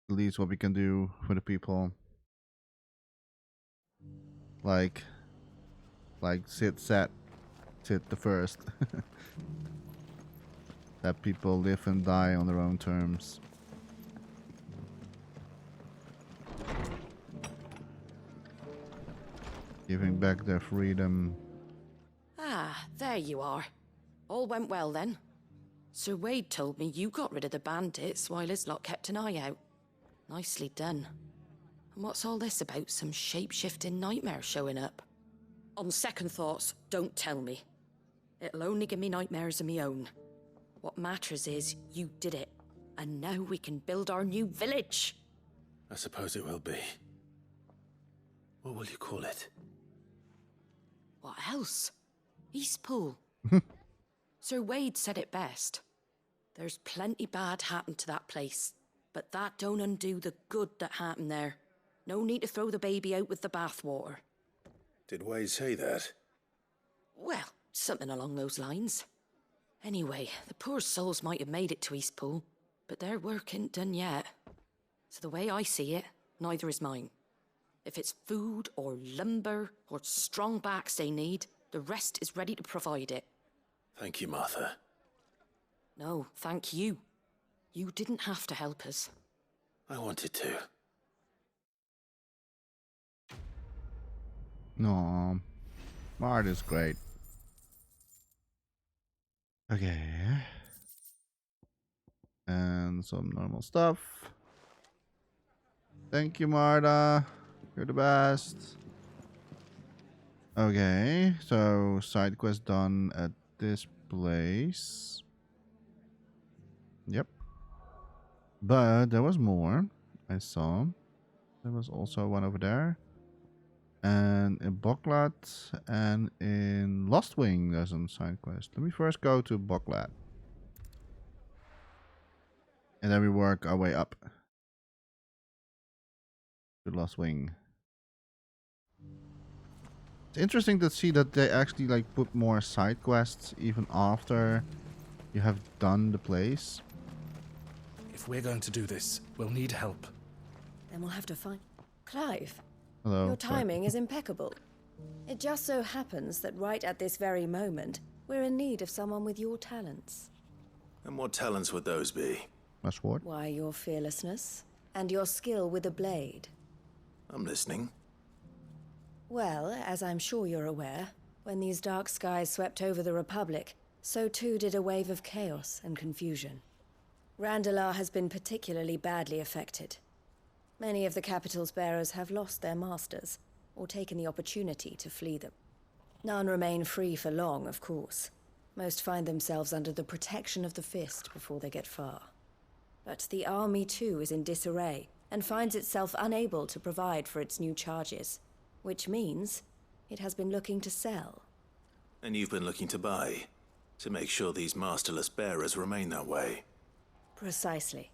At least what we can do for the people. Like Sid the first. That people live and die on their own terms. Giving back their freedom. Ah, there you are. All went well then. Sir Wade told me you got rid of the bandits while his lot kept an eye out. Nicely done. And what's all this about some shape-shifting nightmare showing up? On second thoughts, don't tell me. It'll only give me nightmares of my own. What matters is you did it, and now we can build our new village. I suppose it will be. What will you call it? What else? Eastpool. Sir Wade said it best. There's plenty bad happened to that place, but that don't undo the good that happened there. No need to throw the baby out with the bathwater. Did Wade say that? Well, something along those lines. Anyway, the poor souls might have made it to Eastpool, but their work ain't done yet. So the way I see it, neither is mine. If it's food or lumber or strong backs they need, the rest is ready to provide it. Thank you, Martha. No, thank you. You didn't have to help us. I wanted to. No, Mart is great. Okay. And some normal stuff. Thank you, Marta. You're the best. Okay, so side quest done at this place. Yep. But there was more. I saw. There was also one over there. And in Boklat and in Lost Wing there's a side quest. Let me first go to Boklat. And then we work our way up to Lost Wing. It's interesting to see that they actually like put more side quests even after you have done the place. If we're going to do this, we'll need help. Then we'll have to find... Clive, Hello. your timing is impeccable. It just so happens that right at this very moment, we're in need of someone with your talents. And what talents would those be? My sword. Why, your fearlessness and your skill with a blade. I'm listening. Well, as I'm sure you're aware, when these dark skies swept over the Republic, so too did a wave of chaos and confusion. Randalar has been particularly badly affected. Many of the capital's bearers have lost their masters, or taken the opportunity to flee them. None remain free for long, of course. Most find themselves under the protection of the Fist before they get far. But the army too is in disarray, and finds itself unable to provide for its new charges. Which means it has been looking to sell. And you've been looking to buy, to make sure these masterless bearers remain that way. Precisely.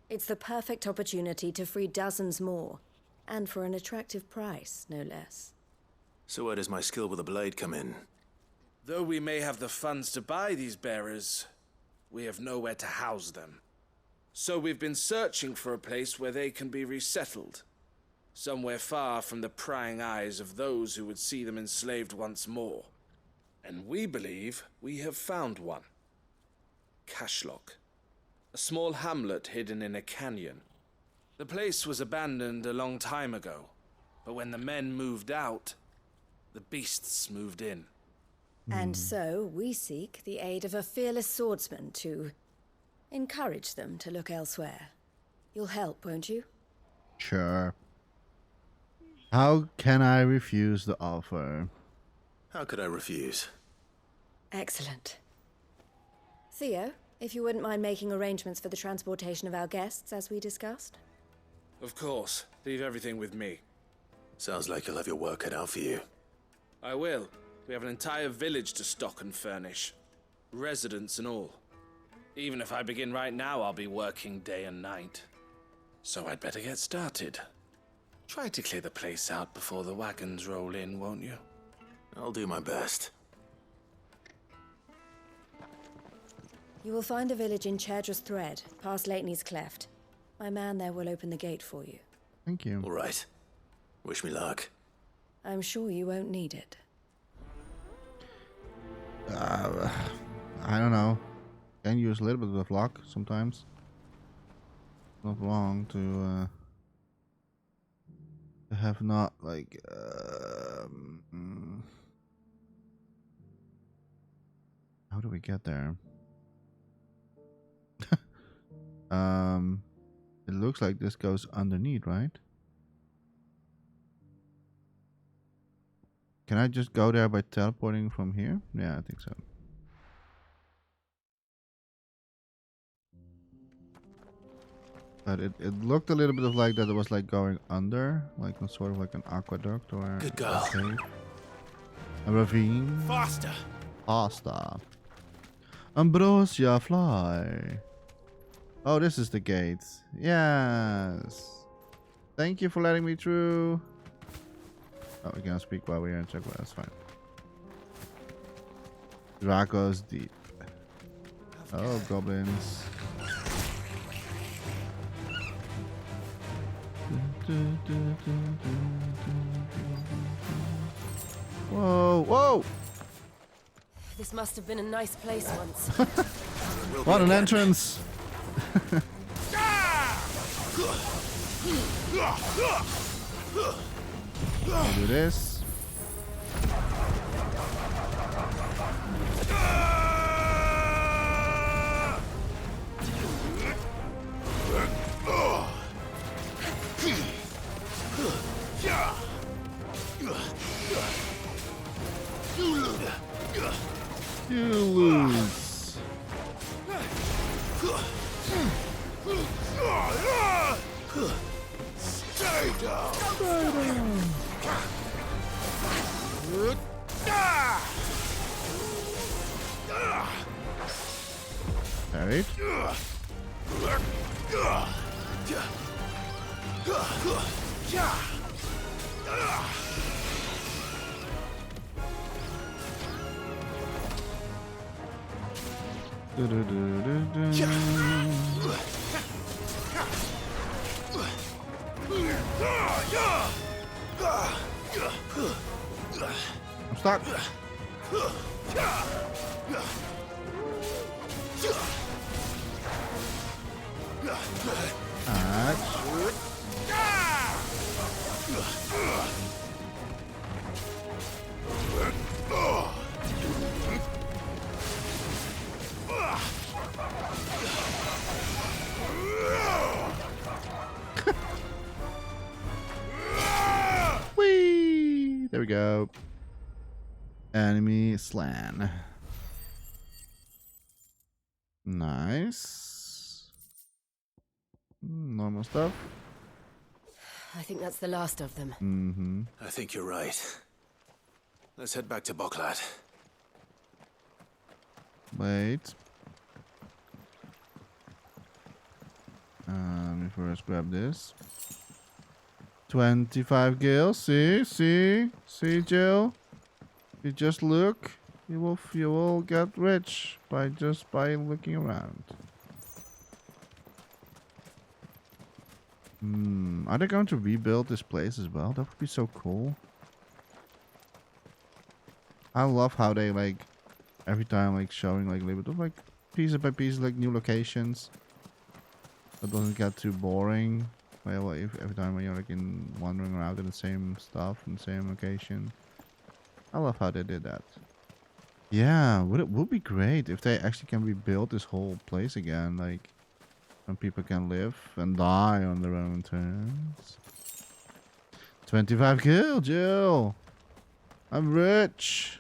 It's the perfect opportunity to free dozens more, and for an attractive price, no less. So where does my skill with a blade come in? Though we may have the funds to buy these bearers, we have nowhere to house them. So we've been searching for a place where they can be resettled. Somewhere far from the prying eyes of those who would see them enslaved once more. And we believe we have found one. Cashlock. A small hamlet hidden in a canyon. The place was abandoned a long time ago, but when the men moved out, the beasts moved in. And so we seek the aid of a fearless swordsman to encourage them to look elsewhere. You'll help, won't you? Sure. How can I refuse the offer? How could I refuse? Excellent. Theo, if you wouldn't mind making arrangements for the transportation of our guests, as we discussed. Of course. Leave everything with me. Sounds like you'll have your work cut out for you. I will. We have an entire village to stock and furnish. Residents and all. Even if I begin right now, I'll be working day and night. So I'd better get started. Try to clear the place out before the wagons roll in, won't you? I'll do my best. You will find a village in Chadra's Thread, past Lateney's Cleft. My man there will open the gate for you. Thank you. All right. Wish me luck. I'm sure you won't need it. I don't know. Can use a little bit of luck sometimes. Not wrong to have not like how do we get there? It looks like this goes underneath, right? Can I just go there by teleporting from here? Yeah, I think so. But it looked a little bit of like that it was like going under, like sort of like an aqueduct or Good girl. A ravine. Faster. Faster. Ambrosia, fly. Oh, this is the gate. Yes. Thank you for letting me through. Oh, we can't speak while we're in check. Well, that's fine. Draco's deep. Oh, goblins. Whoa, whoa! This must have been a nice place once. What an entrance! I'll do this. You lose. Stay down. Alright. I'm stuck. Whee! There we go. Enemy slan. Nice. Normal stuff. I think that's the last of them. Mm-hmm. I think you're right. Let's head back to Boklat. Wait. Let me first grab this. 25 gil. See, Jill. You just look. You will get rich by looking around. Are they going to rebuild this place as well? That would be so cool. I love how they like every time like showing like a little bit of like piece by piece like new locations. That doesn't get too boring. Well, if every time when you're like wandering around in the same stuff in the same location. I love how they did that. Yeah, would be great if they actually can rebuild this whole place again, like when people can live and die on their own terms. 25 kill, Jill. I'm rich.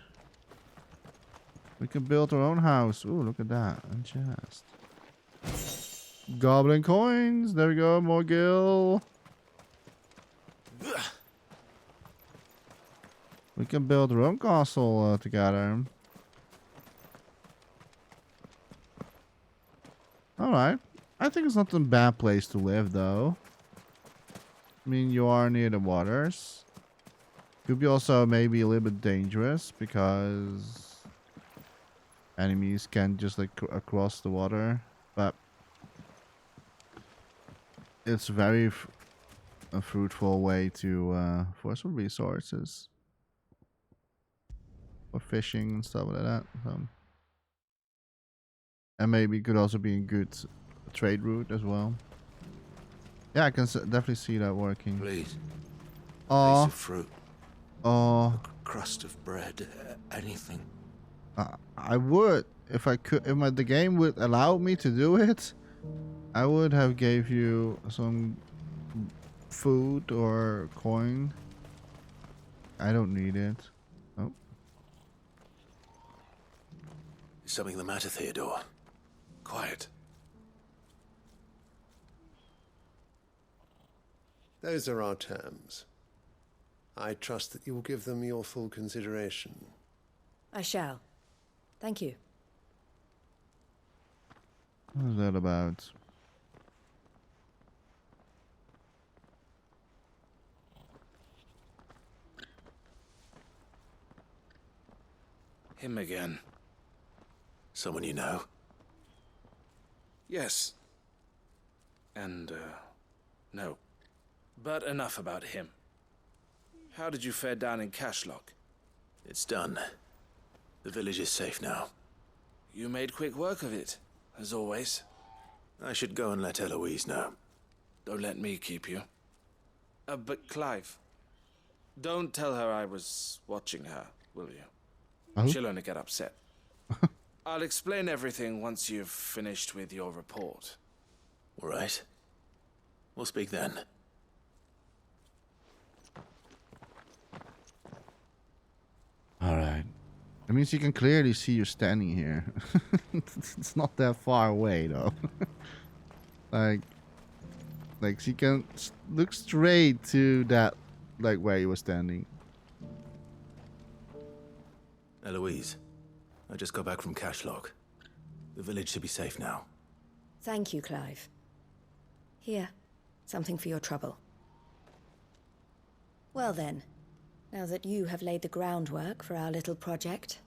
We can build our own house. Ooh, look at that. And chest. Goblin coins. There we go. More gil. We can build our own castle together. Alright. I think it's not a bad place to live, though. I mean, you are near the waters. Could be also maybe a little bit dangerous because enemies can just like across the water. But it's very a fruitful way to for some resources. For fishing and stuff like that. And maybe it could also be a good trade route as well. Yeah, I can definitely see that working. Please. Oh. Piece of fruit. Oh. A crust of bread. Anything. I would if I could. If the game would allow me to do it. I would have gave you some food or coin. I don't need it. Oh. Is something the matter, Theodore? Quiet. Those are our terms. I trust that you will give them your full consideration. I shall. Thank you. What is that about? Him again. Someone you know? Yes. And, no. But enough about him. How did you fare down in Cashlock? It's done. The village is safe now. You made quick work of it, as always. I should go and let Eloise know. Don't let me keep you. But Clive, don't tell her I was watching her, will you? Oh? She'll only get upset. I'll explain everything once you've finished with your report. All right. We'll speak then. All right. That means you can clearly see you standing here. It's not that far away though. like she can look straight to that, like where you were standing. Eloise, I just got back from Cashlock. The village should be safe now. Thank you, Clive. Here, something for your trouble. Well then, now that you have laid the groundwork for our little project,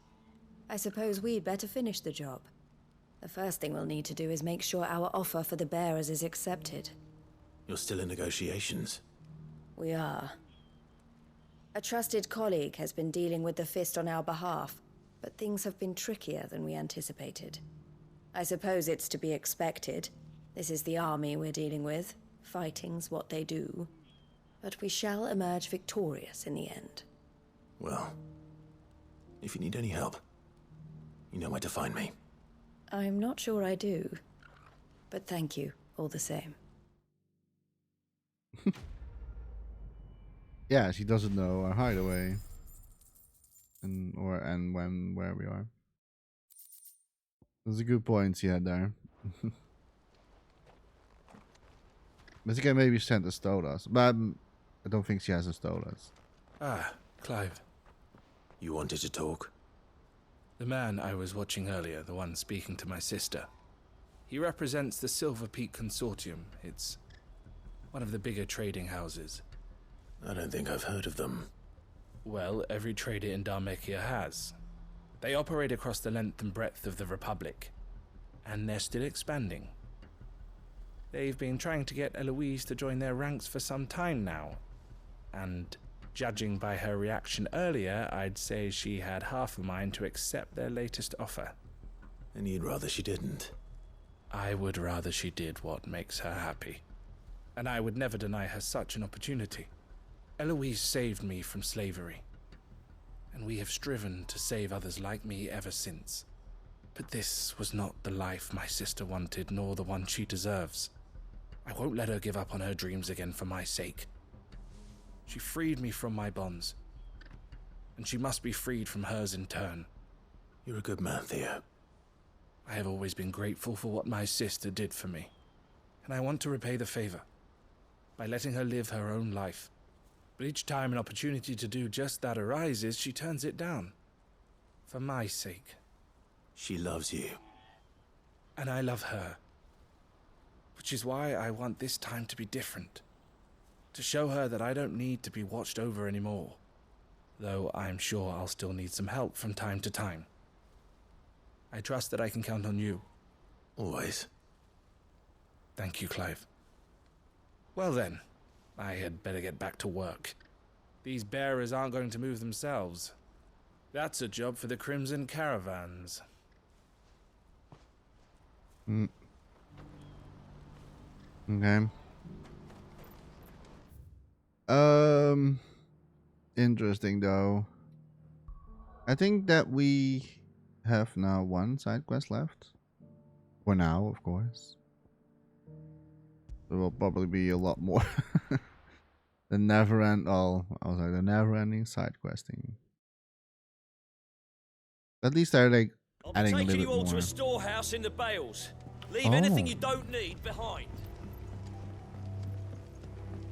I suppose we'd better finish the job. The first thing we'll need to do is make sure our offer for the bearers is accepted. You're still in negotiations? We are. A trusted colleague has been dealing with the Fist on our behalf, but things have been trickier than we anticipated. I suppose it's to be expected. This is the army we're dealing with. Fighting's what they do. But we shall emerge victorious in the end. Well, if you need any help, you know where to find me. I'm not sure I do. But thank you, all the same. Yeah, she doesn't know our hideaway. And where we are. That's a good point she had there. But she can maybe send a Stolas. But I don't think she has a Stolas. Ah, Clive. You wanted to talk? The man I was watching earlier, the one speaking to my sister. He represents the Silver Peak Consortium. It's one of the bigger trading houses. I don't think I've heard of them. Well, every trader in Dhalmekia has. They operate across the length and breadth of the Republic. And they're still expanding. They've been trying to get Eloise to join their ranks for some time now. And judging by her reaction earlier, I'd say she had half a mind to accept their latest offer. And you'd rather she didn't? I would rather she did what makes her happy. And I would never deny her such an opportunity. Eloise saved me from slavery. And we have striven to save others like me ever since. But this was not the life my sister wanted, nor the one she deserves. I won't let her give up on her dreams again for my sake. She freed me from my bonds. And she must be freed from hers in turn. You're a good man, Theo. I have always been grateful for what my sister did for me. And I want to repay the favor by letting her live her own life. But each time an opportunity to do just that arises, she turns it down. For my sake. She loves you. And I love her. Which is why I want this time to be different. To show her that I don't need to be watched over anymore. Though I'm sure I'll still need some help from time to time. I trust that I can count on you. Always. Thank you, Clive. Well then, I had better get back to work. These bearers aren't going to move themselves. That's a job for the Crimson Caravans. Okay. Interesting though. I think that we have now one side quest left. For now, of course. There will probably be a lot more. The never-ending side questing. At least they're like adding a little bit Taking you all more. to a storehouse in the Bales. Leave anything you don't need behind.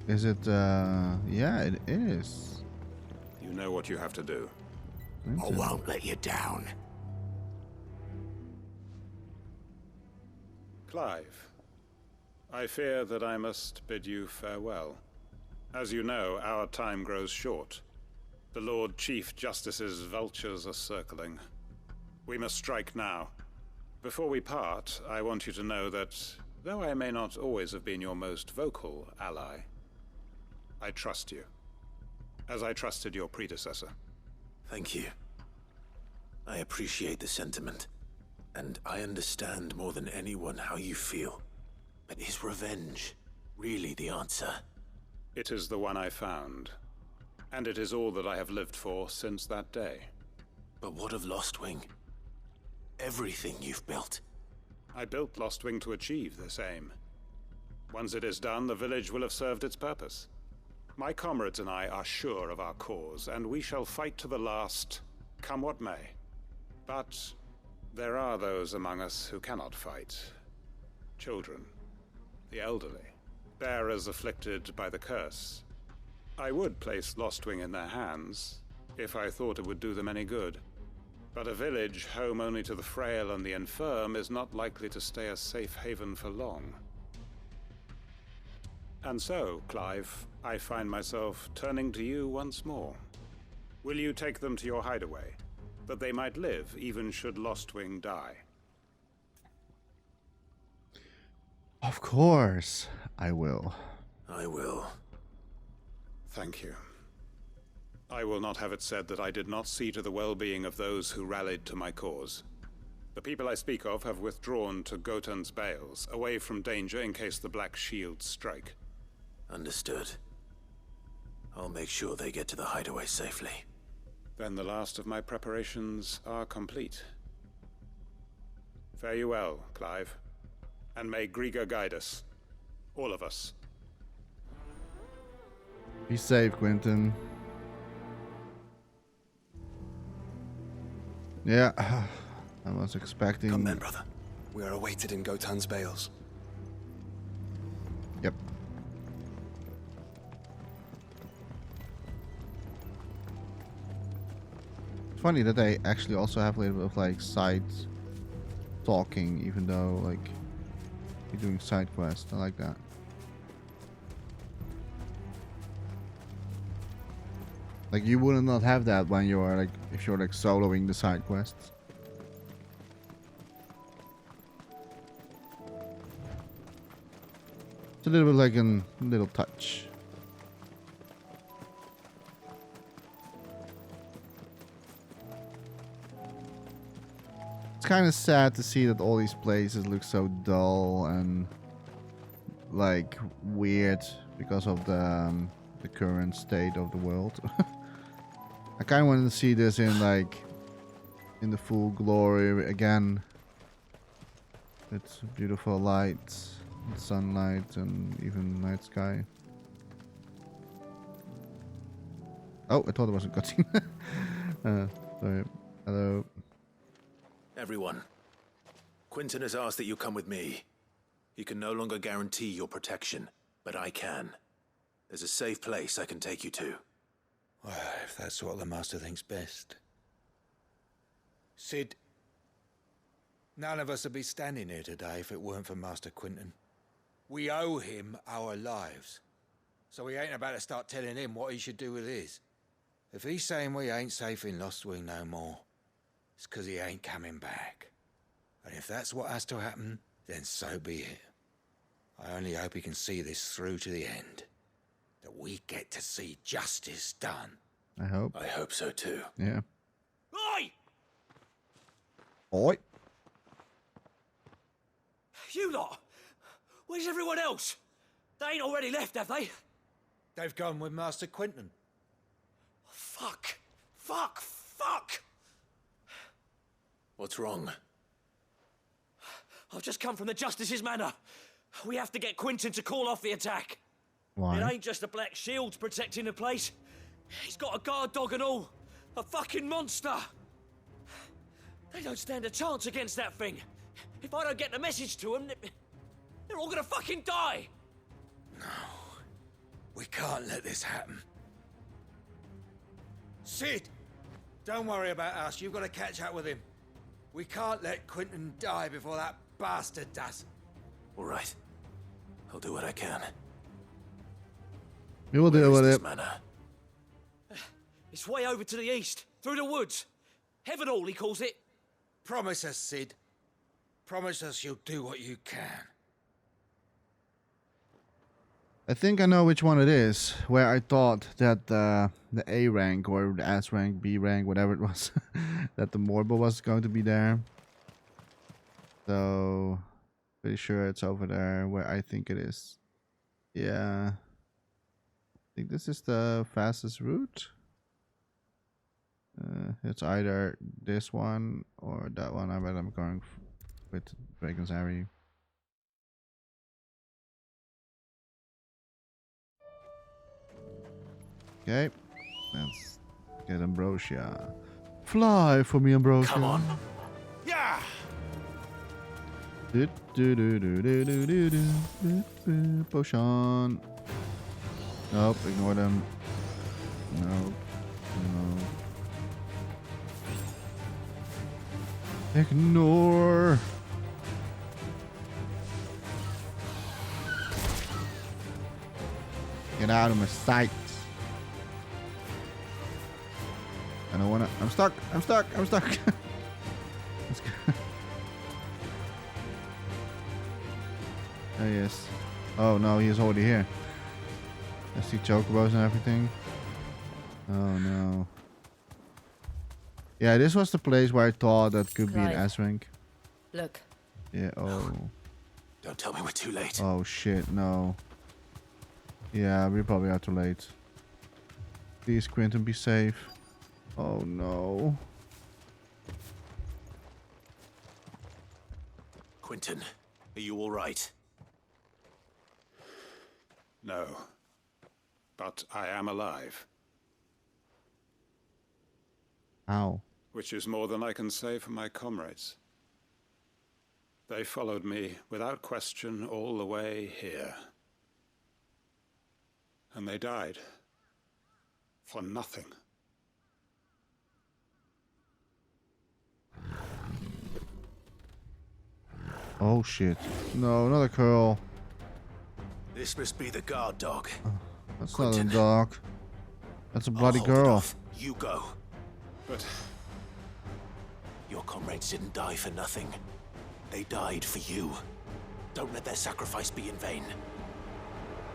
Is it? Yeah, it is. You know what you have to do. I won't let you down. Clive, I fear that I must bid you farewell. As you know, our time grows short. The Lord Chief Justice's vultures are circling. We must strike now. Before we part, I want you to know that, though I may not always have been your most vocal ally, I trust you, as I trusted your predecessor. Thank you. I appreciate the sentiment, and I understand more than anyone how you feel. But is revenge really the answer? It is the one I found, and it is all that I have lived for since that day. But what of Lostwing? Everything you've built. I built Lostwing to achieve this aim. Once it is done, the village will have served its purpose. My comrades and I are sure of our cause, and we shall fight to the last, come what may. But there are those among us who cannot fight. Children, the elderly, bearers afflicted by the curse. I would place Lostwing in their hands, if I thought it would do them any good. But a village home only to the frail and the infirm is not likely to stay a safe haven for long. And so, Clive, I find myself turning to you once more. Will you take them to your hideaway, that they might live even should Lostwing die? Of course, I will. I will. Thank you. I will not have it said that I did not see to the well-being of those who rallied to my cause. The people I speak of have withdrawn to Gotan's Bales, away from danger in case the Black Shields strike. Understood. I'll make sure they get to the hideaway safely. Then the last of my preparations are complete. Fare you well, Clive. And may Griga guide us. All of us. Be safe, Quentin. Yeah, I was expecting... Come then, brother. We are awaited in Gotan's Bales. Yep. It's funny that they actually also have a little bit of like side talking, even though like you're doing side quests. I like that. Like you wouldn't not have that when you're like if you're like soloing the side quests. It's a little bit like a little touch. It's kind of sad to see that all these places look so dull and like weird because of the current state of the world. I kind of wanted to see this in like in the full glory again. It's beautiful lights, and sunlight, and even night sky. Oh, I thought it was a cutscene. Sorry. Hello. Everyone, Quentin has asked that you come with me. He can no longer guarantee your protection, but I can. There's a safe place I can take you to. Well, if that's what the Master thinks best. Sid, none of us would be standing here today if it weren't for Master Quentin. We owe him our lives. So we ain't about to start telling him what he should do with his. If he's saying we ain't safe in Lostwing no more, it's 'cause he ain't coming back. And if that's what has to happen, then so be it. I only hope he can see this through to the end. That we get to see justice done. I hope. I hope so too. Yeah. Oi! Oi! You lot! Where's everyone else? They ain't already left, have they? They've gone with Master Quentin. Fuck! Fuck! Fuck! What's wrong? I've just come from the Justice's manor. We have to get Quentin to call off the attack. Why? It ain't just the Black Shields protecting the place. He's got a guard dog and all. A fucking monster. They don't stand a chance against that thing. If I don't get the message to them, they're all gonna fucking die. No. We can't let this happen. Sid! Don't worry about us. You've got to catch up with him. We can't let Quentin die before that bastard does. All right. I'll do what I can. We will deal with it. It's way over to the east, through the woods. Heaven Hall, he calls it. Promise us, Sid. Promise us you'll do what you can. I think I know which one it is, where I thought that the A rank or the S rank, B rank, whatever it was, that the Morbo was going to be there. So, pretty sure it's over there where I think it is. Yeah. I think this is the fastest route. It's either this one or that one. I bet I'm going with Dragon's Aerie. Okay, let's get Ambrosia. Fly for me, Ambrosia. Come on. Yeah. Potion. Nope, ignore them. Nope. No. Ignore. Get out of my sight. I don't wanna. I'm stuck. I'm stuck. I'm stuck. Let's go. Oh yes. Oh no, he is already here. I see chocobos and everything. Oh no. Yeah, this was the place where I thought that could be an S rank. Look. Yeah. Oh. Don't tell me we're too late. Oh shit. No. Yeah, we probably are too late. Please, Quentin, be safe. Oh no. Quentin, are you all right? No. But I am alive. How? Which is more than I can say for my comrades. They followed me without question all the way here. And they died. For nothing. Oh shit. No, not a curl. This must be the guard dog. That's Quentin. not a dog. That's a bloody I'll hold it girl. off. You go. But your comrades didn't die for nothing. They died for you. Don't let their sacrifice be in vain.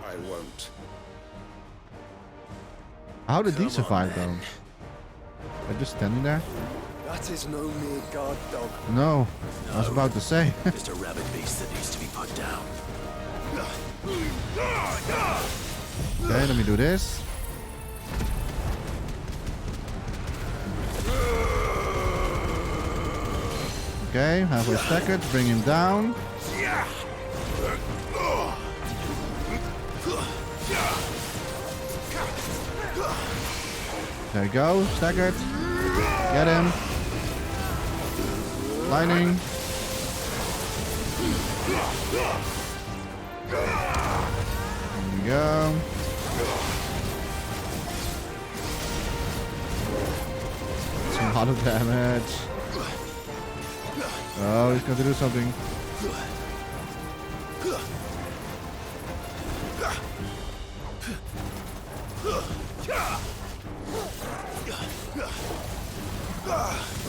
I won't. How did he survive though? They're just standing there? That is no mere guard dog. No, I was about to say. Just a rabid beast that needs to be put down. Okay, let me do this. Okay, halfway staggered, bring him down. There you go, staggered. Get him. Lightning. There we go. It's a lot of damage. Oh, he's going to do something.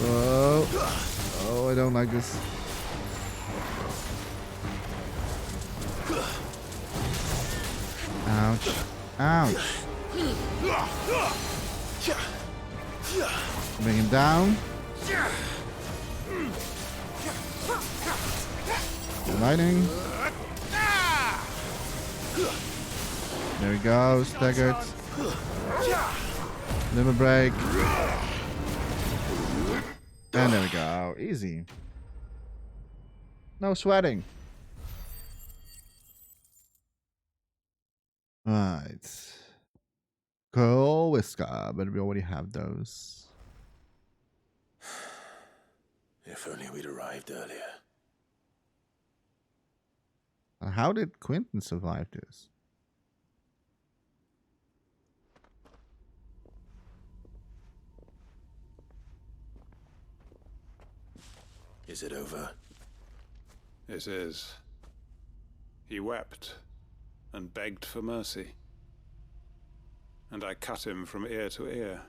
Oh, oh, I don't like this. Ouch. Ouch. Bring him down. Lightning. There we go, staggered. Limit break. And there we go. Easy. No sweating. Right. Cool whisker, but we already have those. If only we'd arrived earlier. How did Quentin survive this? Is it over? It is. He wept and begged for mercy. And I cut him from ear to ear,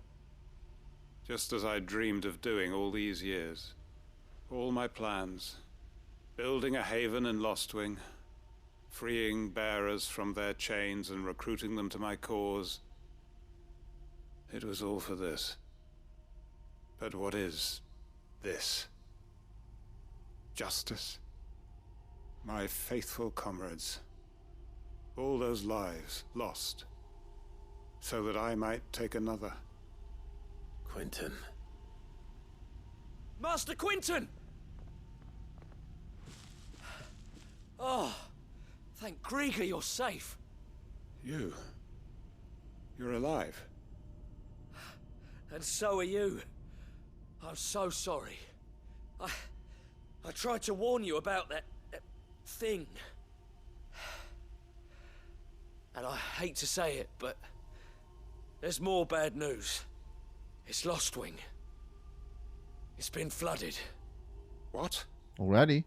just as I dreamed of doing all these years. All my plans, building a haven in Lostwing, freeing bearers from their chains and recruiting them to my cause. It was all for this. But what is this? Justice? My faithful comrades. All those lives lost, so that I might take another. Quentin. Master Quentin! Oh, thank Grieger you're safe. You're alive. And so are you. I'm so sorry. I tried to warn you about that thing. And I hate to say it, but there's more bad news. It's Lostwing. It's been flooded. What? Already?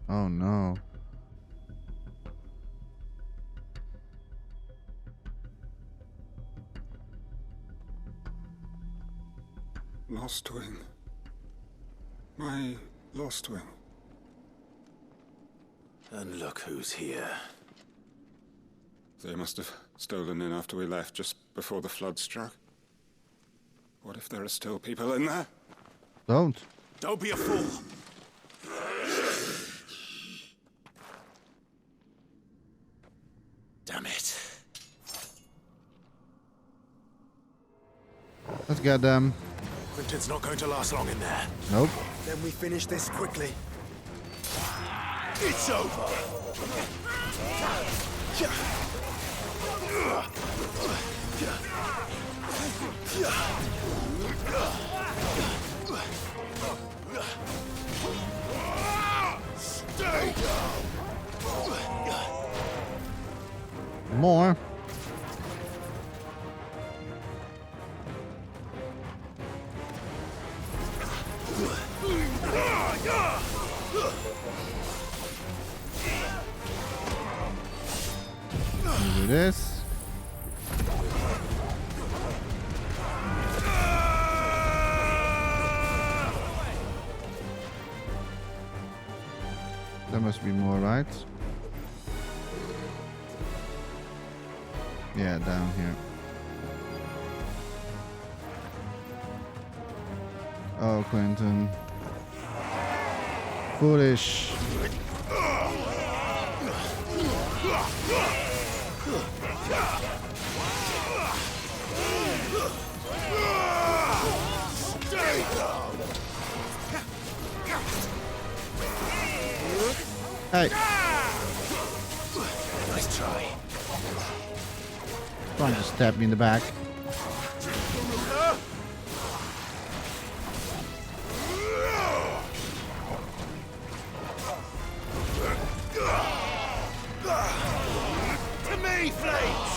Oh no. Lostwing. My Lostwing. And look who's here. They must have stolen in after we left, just before the flood struck. What if there are still people in there? Don't be a fool. Damn it. Let's get them. Quentin's not going to last long in there. Nope. Then we finish this quickly. It's over. Stay down. More. Do this. There must be more, right? Yeah, down here. Oh, Quentin. Foolish. Hey. Nice try. Trying to stab me in the back. To me, Flames!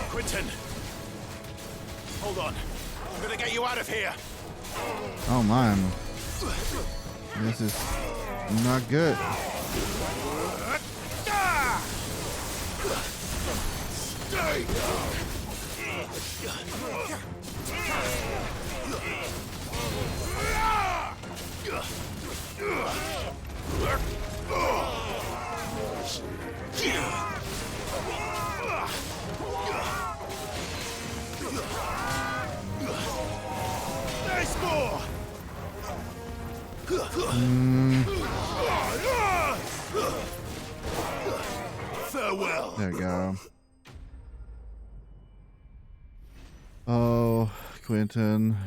Quentin! Hold on. I'm gonna get you out of here. Oh man. This is not good. Stay down. There's more. Farewell. There we go. Oh, Quentin.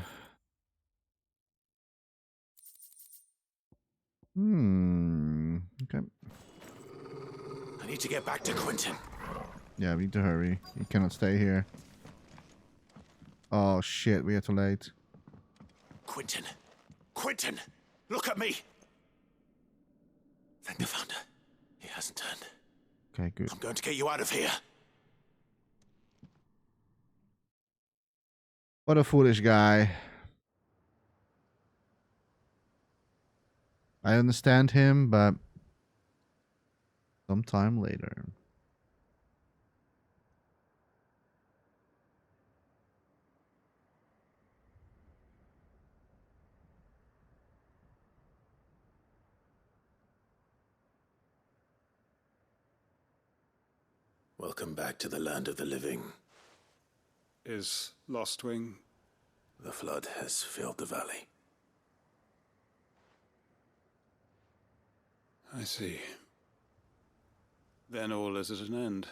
Okay. I need to get back to Quentin. Yeah, we need to hurry. He cannot stay here. Oh shit, we are too late. Quentin. Quentin! Look at me! Thank the Founder. He hasn't turned. Okay, good. I'm going to get you out of here. What a foolish guy. I understand him, but sometime later. Welcome back to the land of the living. Is Lostwing? The flood has filled the valley. I see. Then all is at an end.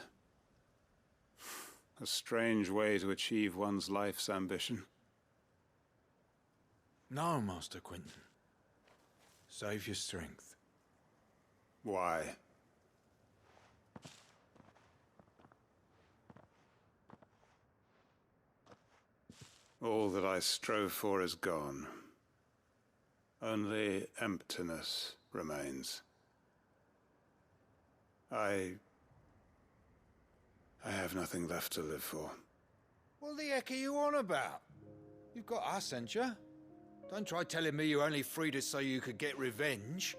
A strange way to achieve one's life's ambition. No, Master Quentin. Save your strength. Why? All that I strove for is gone. Only emptiness remains. I have nothing left to live for. What the heck are you on about? You've got us, ain't you? Don't try telling me you only freed us so you could get revenge.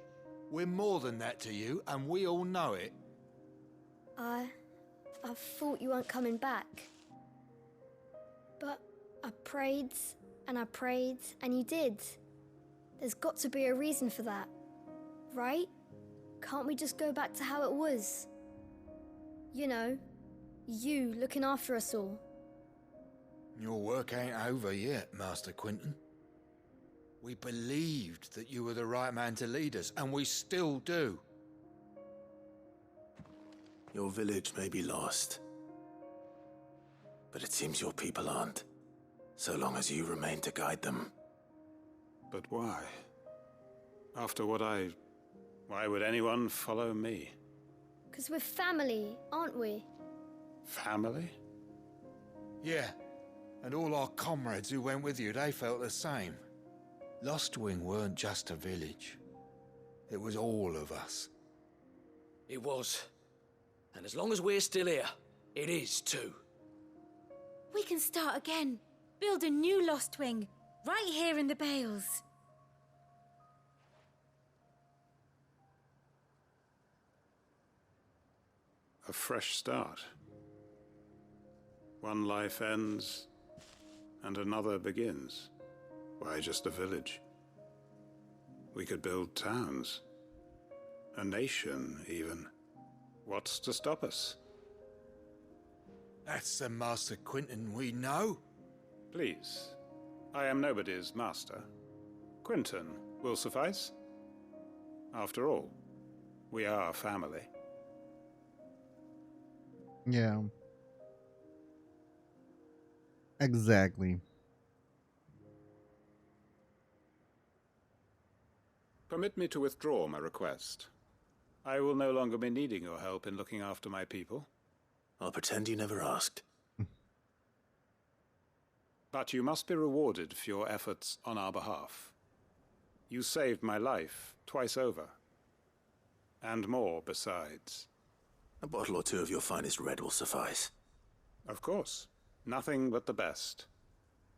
We're more than that to you, and we all know it. I thought you weren't coming back. But I prayed, and you did. There's got to be a reason for that, right? Can't we just go back to how it was? You know, you looking after us all. Your work ain't over yet, Master Quentin. We believed that you were the right man to lead us, and we still do. Your village may be lost, but it seems your people aren't, so long as you remain to guide them. But why? After what why would anyone follow me? 'Cause we're family, aren't we? Family? Yeah, and all our comrades who went with you, they felt the same. Lostwing weren't just a village. It was all of us. It was. And as long as we're still here, it is too. We can start again. Build a new Lostwing, right here in the Bales. A fresh start. One life ends, and another begins. Why just a village? We could build towns. A nation, even. What's to stop us? That's the Master Quentin we know. Please. I am nobody's master. Quentin will suffice. After all, we are family. Yeah. Exactly. Permit me to withdraw my request. I will no longer be needing your help in looking after my people. I'll pretend you never asked. But you must be rewarded for your efforts on our behalf. You saved my life twice over. And more besides. A bottle or two of your finest red will suffice. Of course. Nothing but the best.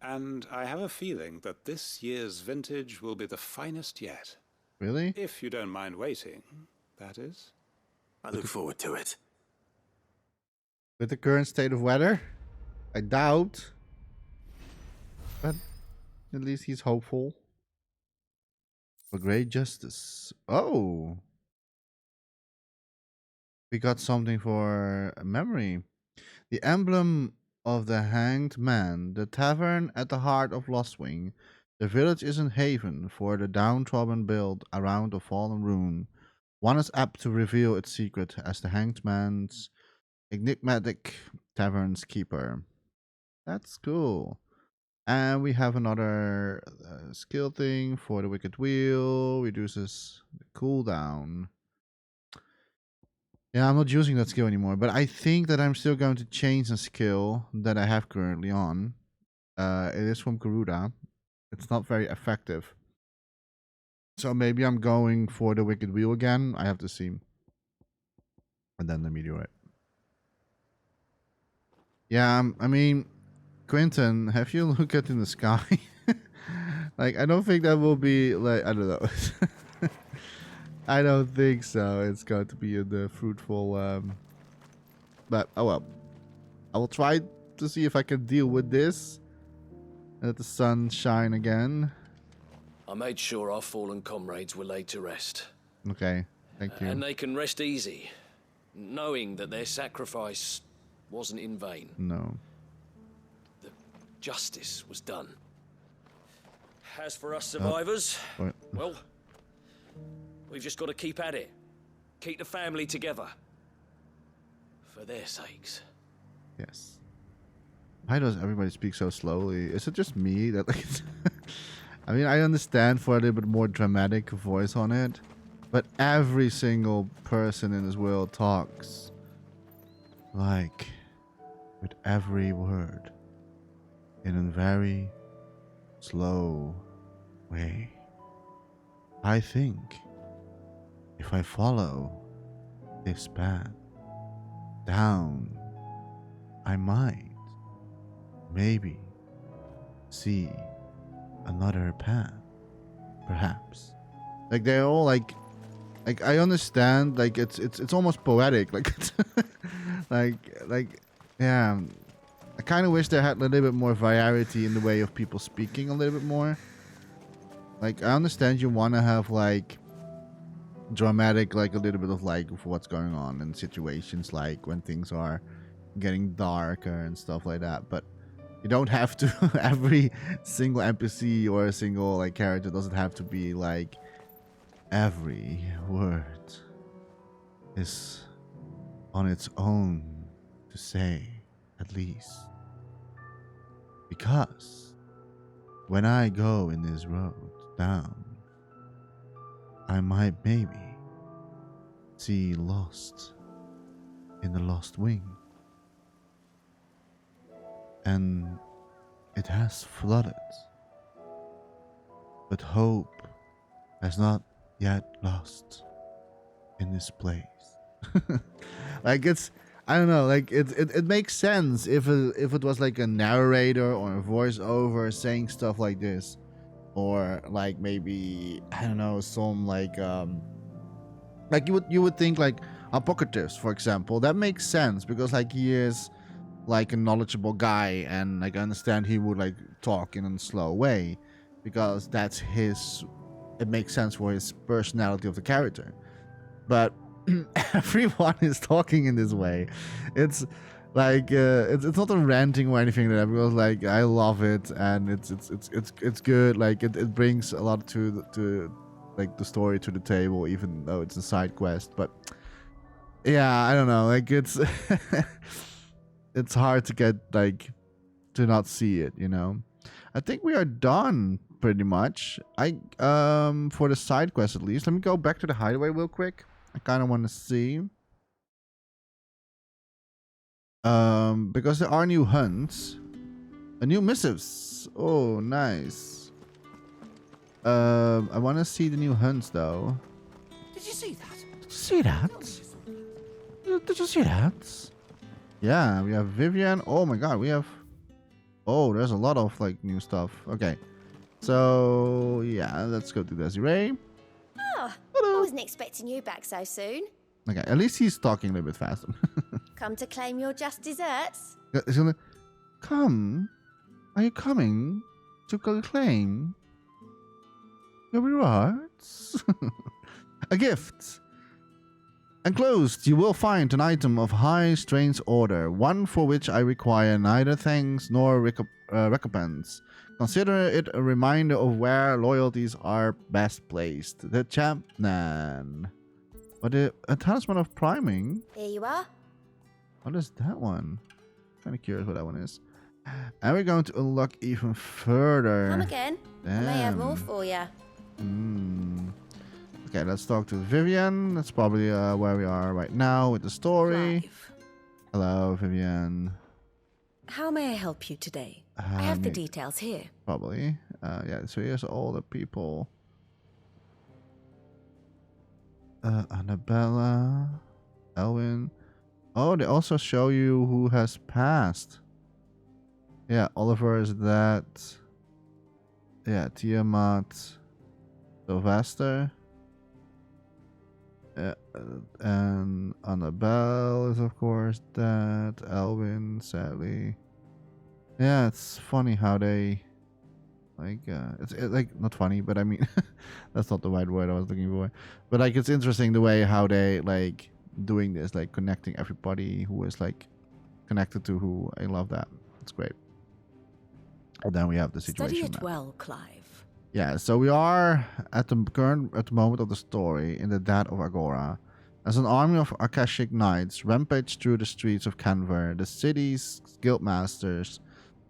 And I have a feeling that this year's vintage will be the finest yet. Really? If you don't mind waiting, that is. I look forward to it. With the current state of weather? I doubt. But at least he's hopeful. For great justice. Oh. We got something for memory. The emblem of the Hanged Man, the tavern at the heart of Lostwing. The village is a haven for the downtrodden built around a fallen ruin. One is apt to reveal its secret as the Hanged Man's enigmatic tavern's keeper. That's cool. And we have another skill thing for the Wicked Wheel. Reduces the cooldown. Yeah, I'm not using that skill anymore, but I think that I'm still going to change a skill that I have currently on. It is from Garuda. It's not very effective. So maybe I'm going for the Wicked Wheel again. I have to see. And then the Meteorite. Yeah, I mean, Quentin, have you looked at in the sky? Like, I don't think that will be, like, I don't know. I don't think so. It's going to be the fruitful, but, oh well. I will try to see if I can deal with this. Let the sun shine again. I made sure our fallen comrades were laid to rest. Okay, thank you. And they can rest easy, knowing that their sacrifice wasn't in vain. No. The justice was done. As for us survivors, well, we've just got to keep at it. Keep the family together. For their sakes. Yes. Why does everybody speak so slowly? Is it just me that like? I mean, I understand for a little bit more dramatic voice on it, but every single person in this world talks like with every word in a very slow way. I think if I follow this path down, I might maybe see another path, perhaps. Like they're all like I understand, like it's almost poetic, like like yeah. I kind of wish there had a little bit more variety in the way of people speaking a little bit more. Like I understand you want to have like dramatic, like a little bit of like what's going on in situations, like when things are getting darker and stuff like that, but you don't have to. Every single NPC or a single like character doesn't have to be like every word is on its own to say, at least. Because when I go in this road down, I might maybe see lost in the lost wing. And it has flooded. But hope has not yet lost in this place. Like it's, I don't know, like it makes sense if it was like a narrator or a voiceover saying stuff like this, or like maybe I don't know, some like you would think like Apocalypse, for example. That makes sense because like he is like a knowledgeable guy, and like I understand he would like talk in a slow way because that's his, it makes sense for his personality of the character. But everyone is talking in this way. It's like it's not a ranting or anything like that, because like I love it and it's good. Like it brings a lot to like the story to the table, even though it's a side quest. But yeah, I don't know, like it's it's hard to get like to not see it, you know. I think we are done pretty much. I for the side quest at least. Let me go back to the hideaway real quick. I kind of want to see because there are new hunts, new missives. Oh, nice. I want to see the new hunts though. Did you see that? Did you see that? Did you see that? Yeah, we have Vivian. Oh my god, we have... Oh, there's a lot of like new stuff. Okay. So, yeah, let's go to Desiree. Oh, I wasn't expecting you back so soon. Okay, at least he's talking a little bit faster. Come to claim your just desserts? He's gonna... Come? Are you coming to claim your rewards? A gift. Enclosed, you will find an item of high strange order, one for which I require neither thanks nor recompense. Consider it a reminder of where loyalties are best placed. The Champnan. But a talisman of priming? Here you are. What is that one? Kind of curious what that one is. And we're going to unlock even further. Come again. I may have more for you. Okay, let's talk to Vivian. That's probably where we are right now with the story. Clive. Hello, Vivian. How may I help you today? I have the details here. Probably. Yeah, so here's all the people. Annabella, Elwin. Oh, they also show you who has passed. Yeah, Oliver is that. Yeah, Tiamat, Sylvester. And Annabelle is of course that. Elwin, sadly. Yeah, it's funny how they like it's like not funny, but I mean that's not the right word I was looking for. But like it's interesting the way how they like doing this, like connecting everybody who is like connected to who. I love that. It's great. And then we have the situation. Study it map. well, Clive. Yeah, so we are at the moment of the story in the Dead of Agora. As an army of Akashic Knights rampaged through the streets of Canver, the city's guildmasters,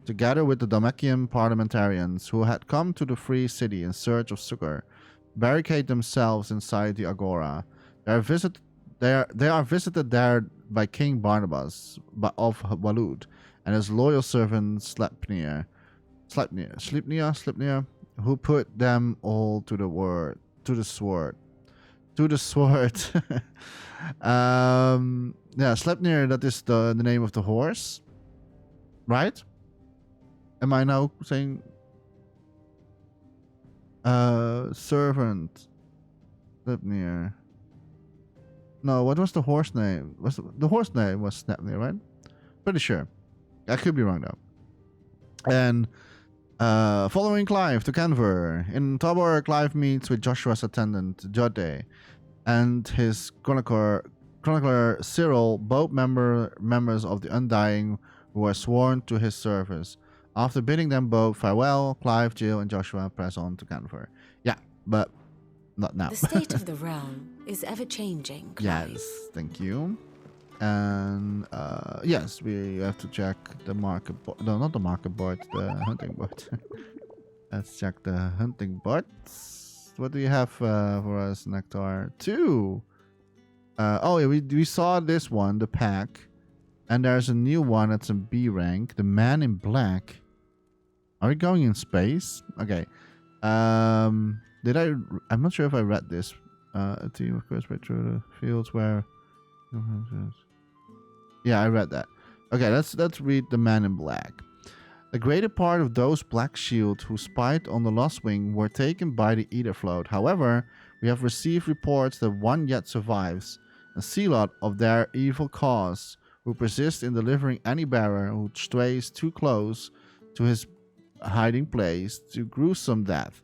together with the Damakian parliamentarians who had come to the free city in search of succor, barricade themselves inside the Agora. They are visited there by King Barnabas of Walud and his loyal servant Sleipnir, who put them all to the sword. Yeah, Sleipnir, that is the name of the horse, right? Am I now saying servant Sleipnir? No, what was the horse name? The horse name was Sleipnir, right? Pretty sure. I could be wrong though. And following Clive to Canver. In Tabor, Clive meets with Joshua's attendant, Jode, and his chronicler Cyril, both members of the Undying who were sworn to his service. After bidding them both farewell, Clive, Jill, and Joshua press on to Canver. Yeah, but not now. The state of the realm is ever-changing, Clive. Yes, thank you. And yes, we have to check the market board. No, not the market board, the hunting board. Let's check the hunting boards. What do you have for us, Nectar? 2. Oh, yeah, we saw this one, the pack. And there's a new one that's in B rank, the Man in Black. Are we going in space? Okay. I'm not sure if I read this. A team of course went through the fields where. Yeah, I read that. Okay, let's read the Man in Black. The greater part of those Black Shield who spied on the Lost Wing were taken by the Ether Float. However, we have received reports that one yet survives, a zealot of their evil cause, who persists in delivering any bearer who strays too close to his hiding place to gruesome death.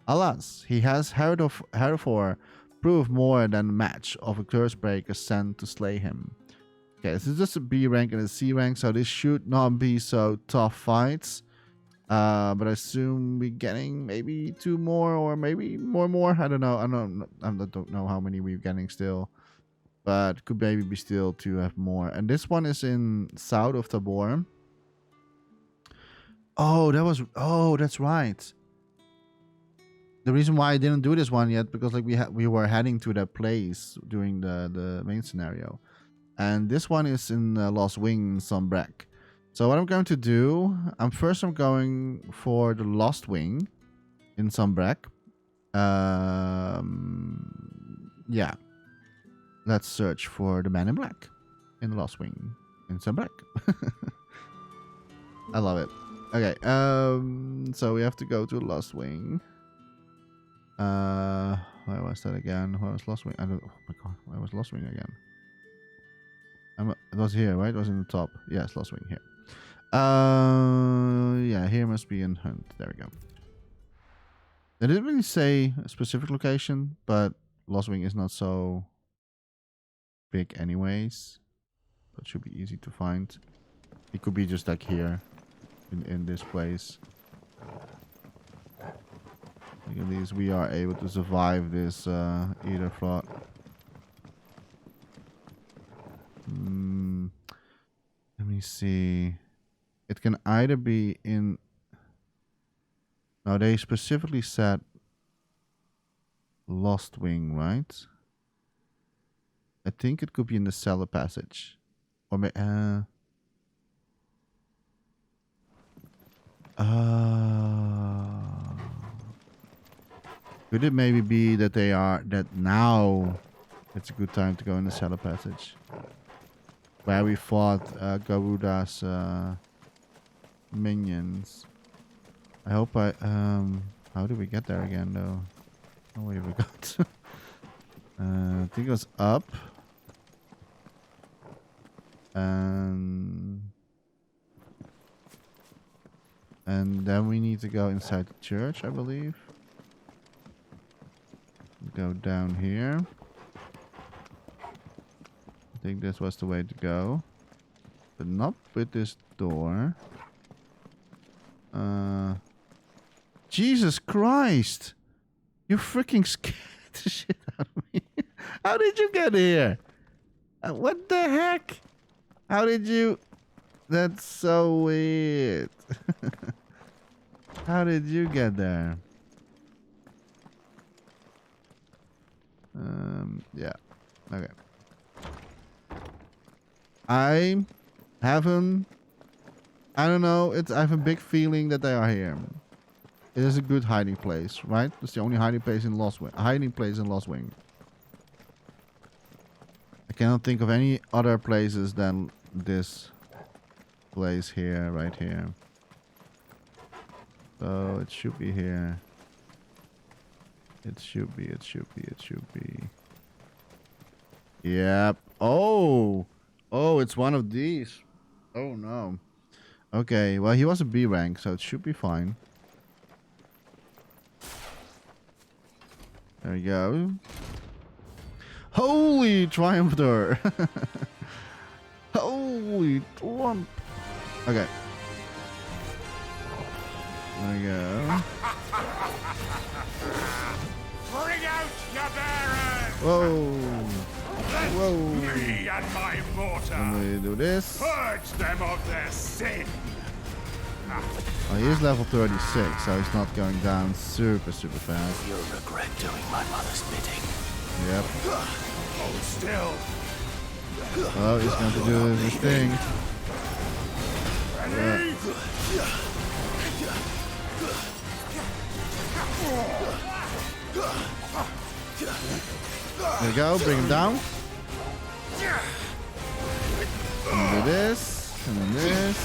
Alas, he has heretofore proved more than a match of a Cursebreaker sent to slay him. Okay, this is just a B rank and a C rank, so this should not be so tough fights. But I assume we're getting maybe 2 more or maybe more. I don't know. I don't know how many we're getting still. But could maybe be still to have more. And this one is in south of Tabor. Oh, that's right. The reason why I didn't do this one yet, because like we were heading to that place during the main scenario. And this one is in Lost Wing in Sombrek. So what I'm going to do, I'm going for the Lost Wing in Sombrek. Yeah. Let's search for the Man in Black in the Lost Wing in Sombrek. I love it. Okay, so we have to go to the Lost Wing. Where was that again? Where was Lost Wing? Oh my god, where was Lost Wing again? It was here, right? It was in the top. Yes, Lost Wing here. Yeah, here must be in Hunt. There we go. They didn't really say a specific location, but Lost Wing is not so big anyways. But should be easy to find. It could be just like here, in this place. At least we are able to survive this Ether Float. Let me see. It can either be in... No, they specifically said Lost Wing, right? I think it could be in the cellar passage. Or could it maybe be that that now it's a good time to go in the cellar passage? Where we fought Garuda's minions. I hope how do we get there again though? Oh, where we got? I think it was up. And then we need to go inside the church, I believe. Go down here. I think this was the way to go. But not with this door. Jesus Christ! You freaking scared the shit out of me. How did you get here? What the heck? How did you... That's so weird. How did you get there? Yeah. Okay. I don't know. I have a big feeling that they are here. It is a good hiding place, right? It's the only hiding place in Lost Wing. I cannot think of any other places than this place here, right here. So it should be here. It should be. Yep. Oh, it's one of these. Oh no. Okay, well he was a B rank, so it should be fine. There we go. Holy Triumph door. Holy Trump. Okay. There we go. Bring out your bearers! Whoa. Whoa. Me and my mortar. Let me do this. Purge them of their sin. Oh, he is level 36, so he's not going down super fast. You'll regret doing my mother's bidding. Yep. Hold still. Oh, he's going to do his thing. Ready? There we go, bring him down. And do this, and then this.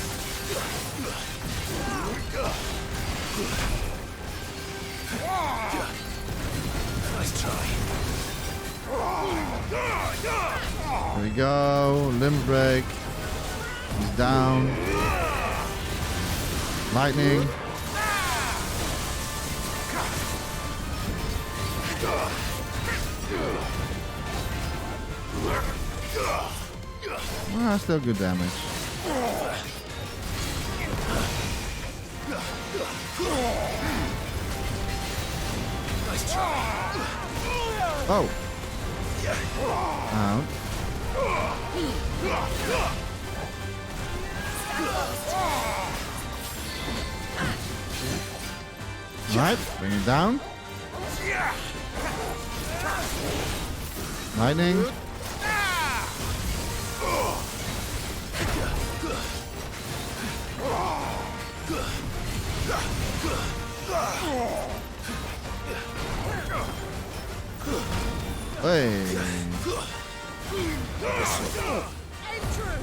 Nice try. There we go, limb break. He's down. Lightning. Ah, still good damage. Nice try. Oh. Out. Right, bring it down. Lightning. Hey.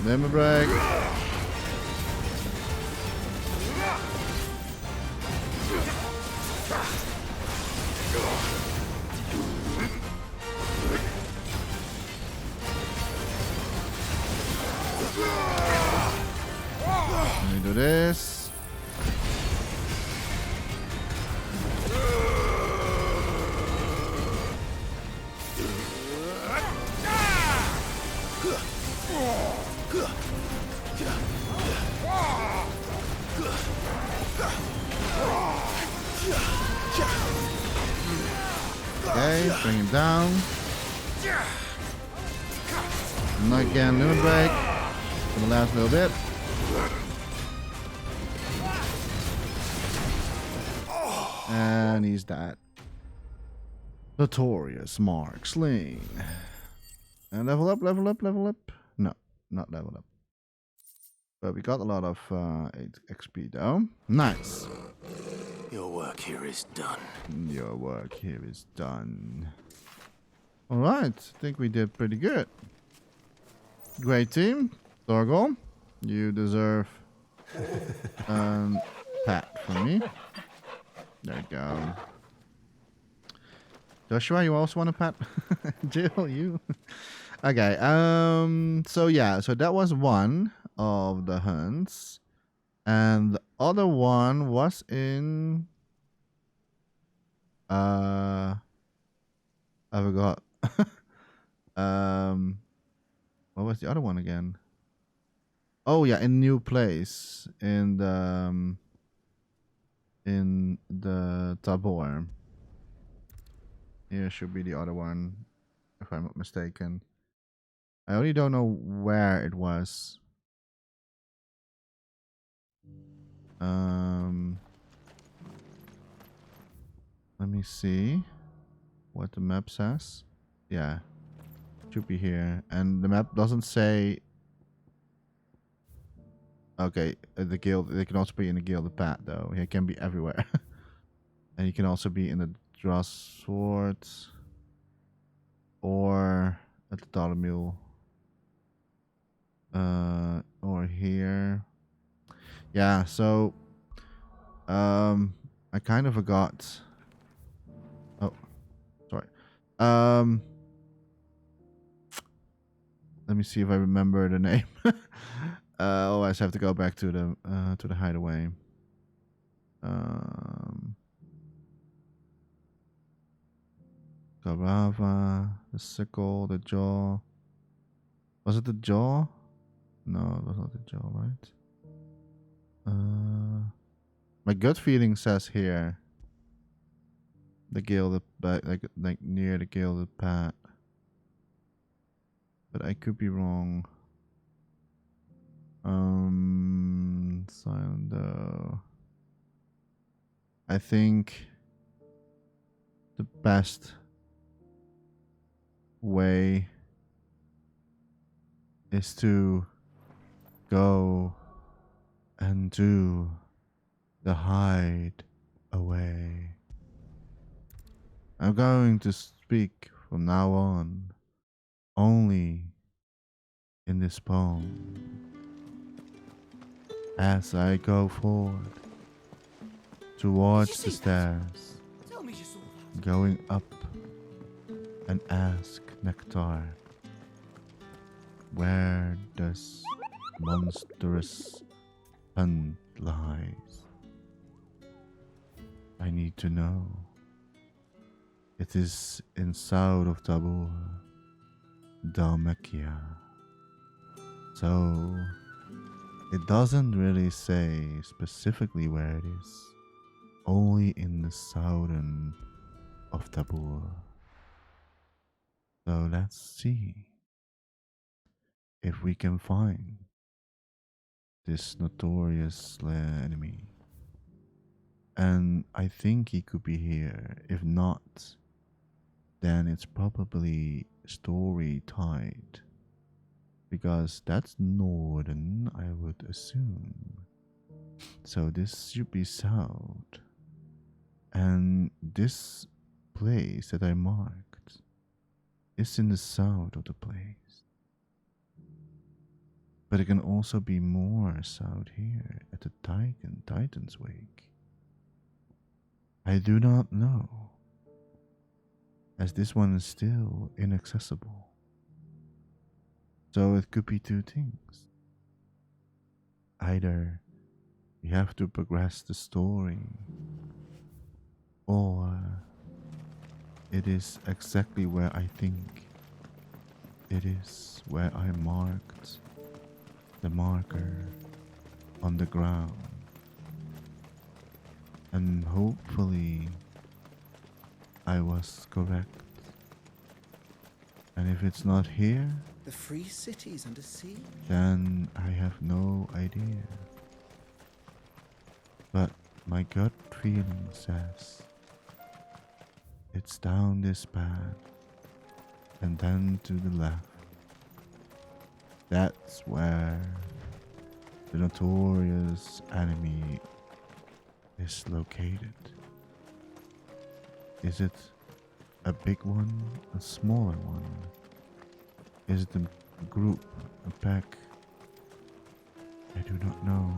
Limber break. Let me do this. Okay, bring him down. And again, limit break for the last little bit. And he's dead. Notorious Mark Sling. And level up, level up, level up. No, not level up. But we got a lot of XP though. Nice. Your work here is done. Your work here is done. Alright, I think we did pretty good. Great team. Torgal, you deserve a pat from me. There you go. Joshua, you also want a pat? Jill, you? Okay, so yeah, so that was one of the hunts. And the other one was in... I forgot. What was the other one again? Oh yeah, in New Place. In the Tabor. Here should be the other one, if I'm not mistaken. I only don't know where it was. Let me see what the map says. Yeah, should be here. And the map doesn't say... Okay, the guild. They can also be in the Gilded Path, though. He can be everywhere. And he can also be in the Dross Swords. Or at the Dollar Mule. Or here. Yeah, so... I kind of forgot... Oh, sorry. Let me see if I remember the name. Otherwise, I have to go back to the hideaway. Garava, the sickle, the jaw. Was it the jaw? No, it was not the jaw, right? My gut feeling says here. The gilded, like near the Gilded Path. But I could be wrong. Silent though. I think the best way is to go and do the hide away. I'm going to speak from now on only in this poem as I go forward towards the stairs, going up and ask Nectar, where this monstrous hunt lies. I need to know. It is in south of Tabor, Dalmacia. So it doesn't really say specifically where it is, only in the southern of Tabor. So let's see if we can find this notorious enemy. And I think he could be here. If not, then it's probably story tied. Because that's northern, I would assume. So this should be south. And this place that I marked is in the south of the place. But it can also be more south here at the Titan's Wake. I do not know, as this one is still inaccessible. So it could be two things. Either we have to progress the story, or it is exactly where I think it is, where I marked the marker on the ground. And hopefully I was correct. And if it's not here, the free city's under siege. then I have no idea. But My gut feeling says it's down this path and then to the left. That's where the notorious enemy is located. Is it a big one, a smaller one? Is it a group, a pack? I do not know.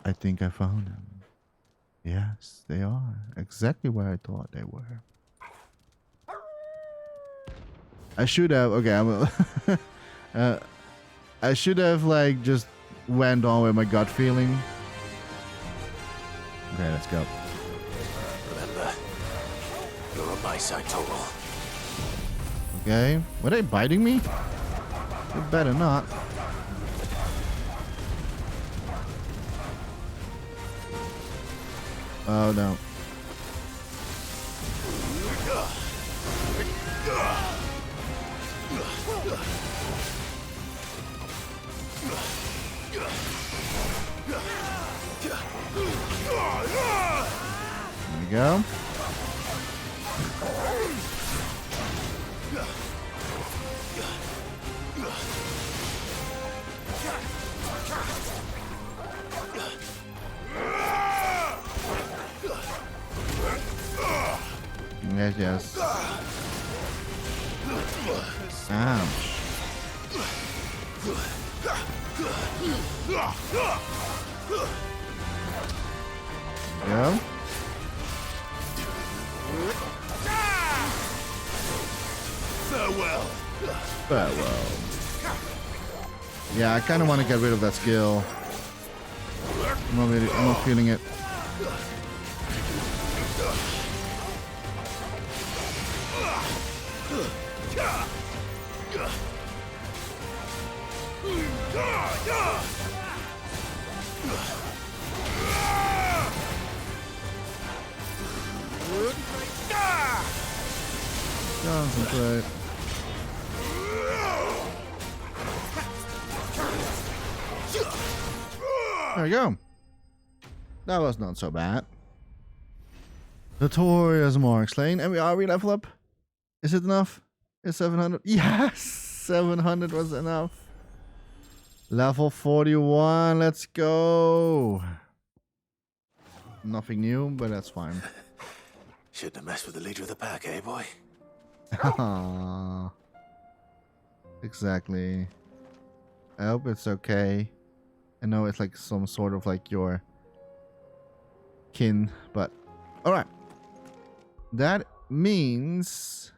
I think I found them. Yes, they are exactly where I thought they were. I should have. Okay, I should have like just went on with my gut feeling. Okay, let's go. Remember, you're on my side, Total. Okay, were they biting me? They better not. Oh no. There we go. Yes, yes. Ouch. Yeah. Farewell. Farewell. Yeah, I kind of want to get rid of that skill. I'm not feeling it. Concentrate. There we go. That was not so bad. Notorious Marks Lane. And we level up? Is it enough? Is 700? Yes! 700 was enough. Level 41. Let's go. Nothing new, but that's fine. Shouldn't have messed with the leader of the pack, eh, boy? Exactly. I hope it's okay. I know it's like some sort of like your kin, but alright. That means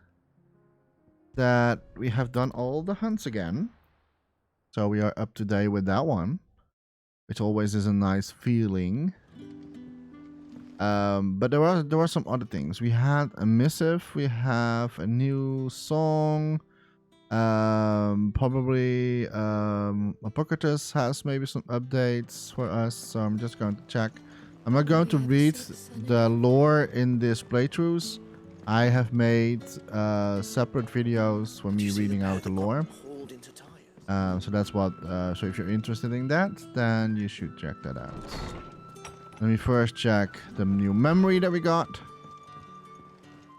that we have done all the hunts again. So we are up to date with that one, which always is a nice feeling. But there were some other things. We had a missive, we have a new song. Probably Apocalypse has maybe some updates for us, so I'm just going to check. I'm not going to read the lore in this playthroughs. I have made separate videos for me reading out the lore. So that's what. So if you're interested in that, then you should check that out. Let me first check the new memory that we got.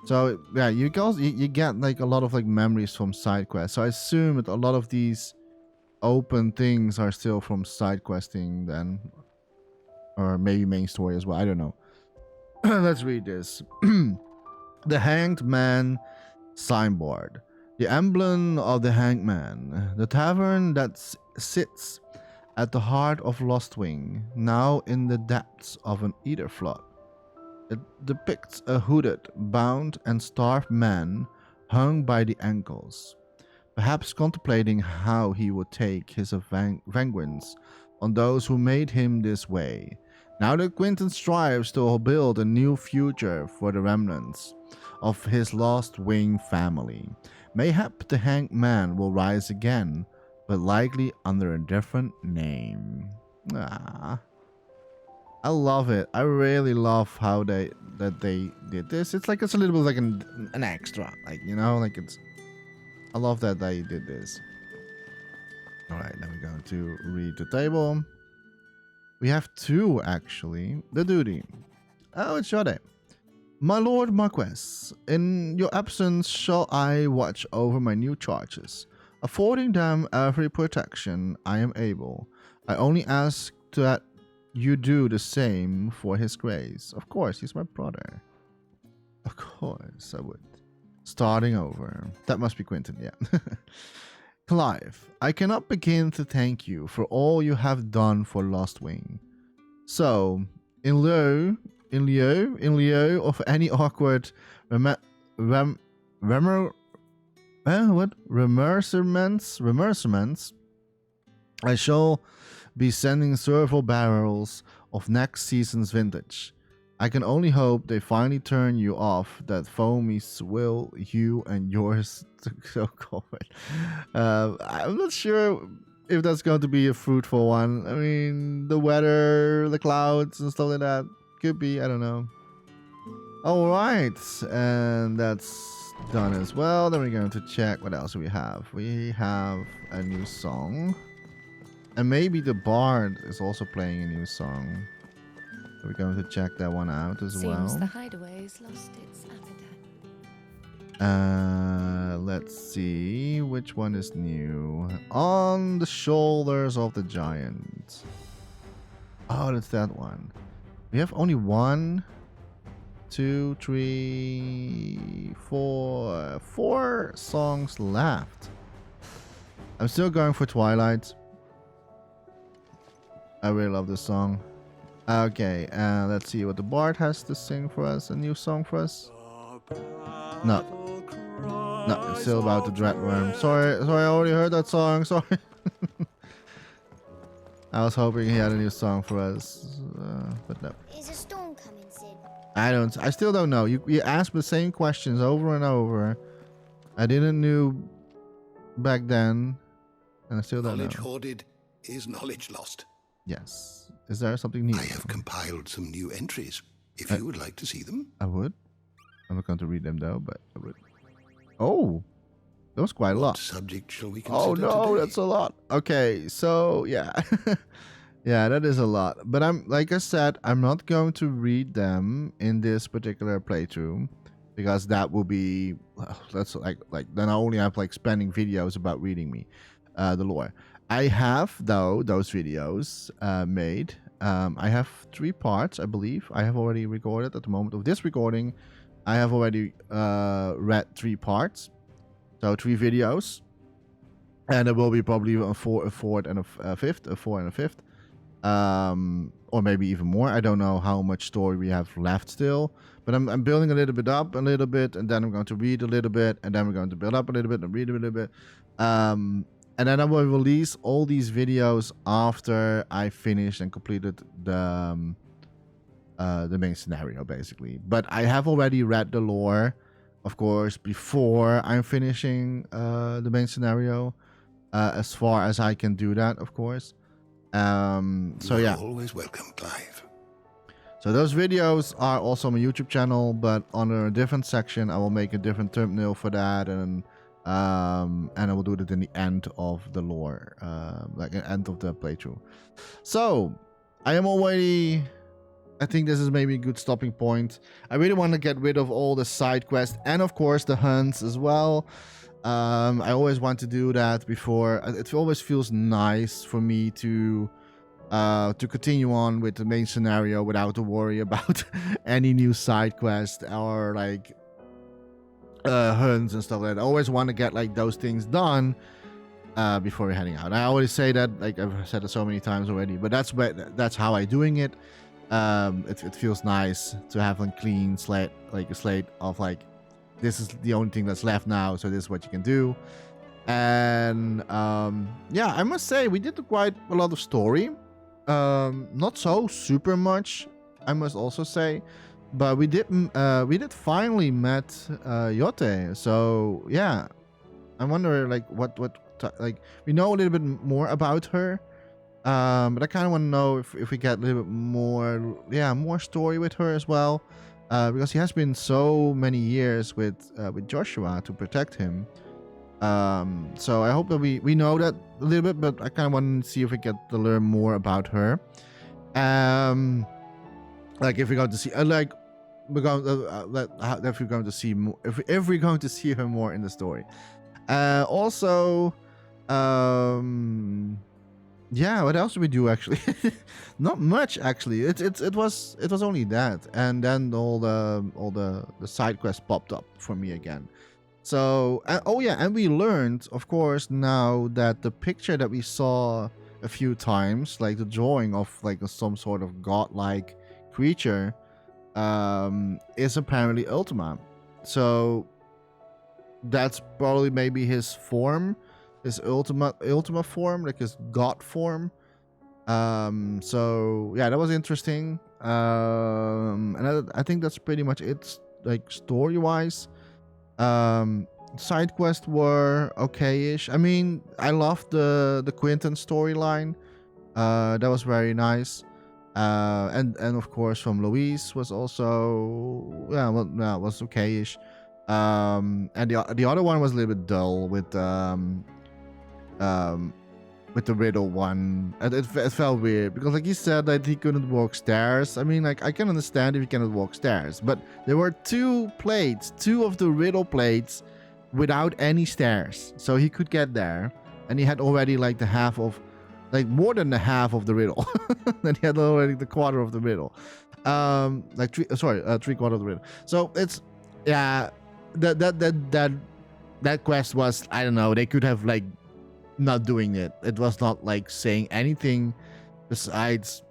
So yeah, you get like a lot of like memories from side quests. So I assume that a lot of these open things are still from side questing then, or maybe main story as well. I don't know. Let's read this. The Hanged Man signboard. The emblem of the Hanged Man. The tavern that sits at the heart of Lostwing, now in the depths of an ether flood. It depicts a hooded, bound, and starved man hung by the ankles, perhaps contemplating how he would take his vengeance on those who made him this way. Now that Quentin strives to build a new future for the remnants of his lost wing family, mayhap the Hanged Man will rise again, but likely under a different name. Ah. I love it. I really love how they did this. It's like it's a little bit like an extra, like, you know, like it's. I love that they did this. All right, then we're going to read the table. We have two, actually. The duty. Oh, it's Jode. My lord Marquess, in your absence shall I watch over my new charges, affording them every protection I am able. I only ask that you do the same for his grace. Of course, he's my brother. Of course, I would. Starting over. That must be Quentin, yeah. Clive, I cannot begin to thank you for all you have done for Lost Wing. So, in lieu of any awkward remerciements, I shall be sending several barrels of next season's vintage. I can only hope they finally turn you off that foamy swill you and yours so covered. I'm not sure if that's going to be a fruitful one. I mean, the weather, the clouds and stuff like that. Could be, I don't know. Alright, and that's done as well. Then we're going to check what else we have. We have a new song. And maybe the bard is also playing a new song. So we're going to check that one out as well. Seems the hideaway's lost its appetite. Let's see which one is new. On the Shoulders of the Giant. Oh, that's that one. We have only 1, 2, 3, 4 songs left. I'm still going for Twilight. I really love this song. Okay, let's see what the bard has to sing for us. A new song for us. No, it's still about the Dreadworm. Sorry, I already heard that song. Sorry. I was hoping he had a new song for us, but no. Is a storm coming, Sid? I still don't know. You asked the same questions over and over. I didn't know back then, and I still don't know. Knowledge hoarded is knowledge lost. Yes. Is there something new? I have compiled some new entries. If you would like to see them. I would. I'm not going to read them though, but I would. Oh, that was quite a lot. What subject shall we consider Oh no, today? that's a lot. Okay, so yeah. Yeah, that is a lot. But like I said, I'm not going to read them in this particular playthrough because that will be that's like then I only have like spending videos about reading me the lore. I have though those videos made. I have 3 parts, I believe. I have already recorded at the moment of this recording. I have already read 3 parts, so 3 videos, and there will be probably a fourth and a fifth, or maybe even more. I don't know how much story we have left still, but I'm building a little bit up, and then I'm going to read a little bit, and then we're going to build up a little bit and read a little bit. And then I will release all these videos after I finished and completed the main scenario, basically. But I have already read the lore, of course, before I'm finishing the main scenario, as far as I can do that, of course. So yeah. Always welcome, Clive. So those videos are also on my YouTube channel, but under a different section, I will make a different thumbnail for that, and I will do it in the end of the lore, like the end of the playthrough. So I am already, I think this is maybe a good stopping point. I really want to get rid of all the side quests and of course the hunts as well. I always want to do that before. It always feels nice for me to continue on with the main scenario without to worry about any new side quest or like hunts and stuff like that. I always want to get like those things done before we're heading out. I always say that, like I've said it so many times already, but that's how I'm doing it. It feels nice to have a clean slate, like a slate of like, this is the only thing that's left now, so this is what you can do. And yeah, I must say we did quite a lot of story. Not so super much, I must also say. But we did finally met Yote. So yeah, I wonder like what like we know a little bit more about her, but I kind of want to know if we get a little bit more story with her as well, because he has been so many years with Joshua to protect him. So I hope that we know that a little bit, but I kind of want to see if we get to learn more about her. Like if we're going to see like we're going if we're going to see more, if we're going to see her more in the story. Also, yeah, what else did we do actually? Not much actually. It was only that, and then all the side quests popped up for me again. So oh yeah, and we learned, of course, now that the picture that we saw a few times, like the drawing of like some sort of godlike creature, is apparently Ultima. So that's probably maybe his form, his Ultima form, like his god form. So yeah, that was interesting. And I think that's pretty much it, like story wise. Side quests were okay-ish. I mean, I loved the Quentin storyline. That was very nice. And of course from Louise was also was okay-ish. And the other one was a little bit dull with the riddle one. And it felt weird because like he said that he couldn't walk stairs. I mean, like I can understand if he cannot walk stairs, but there were two of the riddle plates without any stairs, so he could get there, and he had already like the half of, like more than the half of the riddle. Then he had already the quarter of the riddle, like three quarter of the riddle. So it's that quest was, I don't know, they could have like not doing it. It was not like saying anything besides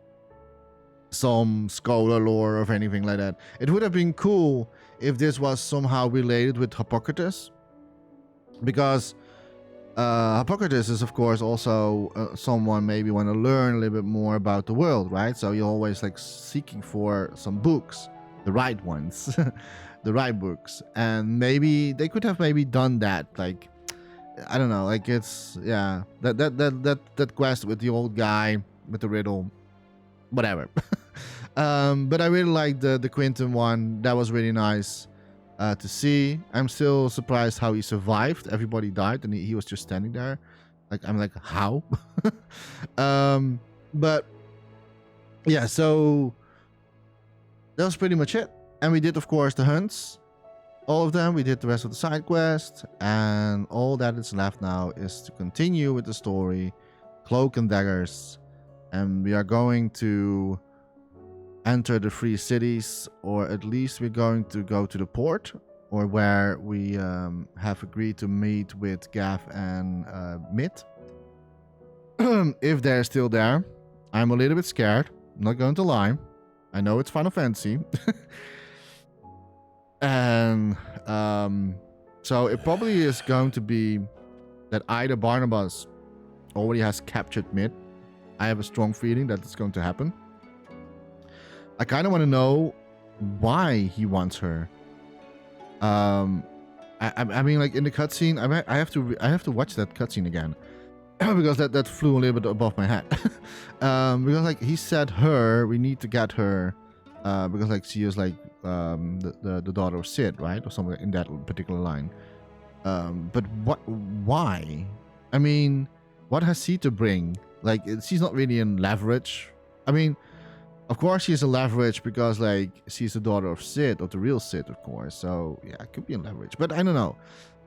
some scholar lore or anything like that. It would have been cool if this was somehow related with Hippocrates, because Hippocrates is of course also someone maybe want to learn a little bit more about the world, right? So you're always like seeking for some books, the right ones, the right books, and maybe they could have maybe done that, like I don't know, like it's that quest with the old guy with the riddle, whatever. But I really liked the Quentin one. That was really nice to see. I'm still surprised how he survived. Everybody died and he was just standing there. Like I'm like, how? But yeah, so that was pretty much it. And we did, of course, the hunts. All of them. We did the rest of the side quest, and all that is left now is to continue with the story, Cloak and Daggers, and we are going to enter the 3 cities, or at least we're going to go to the port, or where we have agreed to meet with Gav and Mitt. If they're still there. I'm a little bit scared, I'm not going to lie. I know it's Final Fantasy. And so it probably is going to be that either Barnabas already has captured Mitt. I have a strong feeling that it's going to happen. I kind of want to know why he wants her. I mean, like in the cutscene, I have to watch that cutscene again because that flew a little bit above my head. Because like he said, we need to get her. Because like she is like the daughter of Sid, right, or something in that particular line. But why? I mean, what has she to bring? Like she's not really in leverage. I mean, of course she's in leverage because like she's the daughter of Sid, of the real Sid, of course. So yeah, it could be in leverage. But I don't know.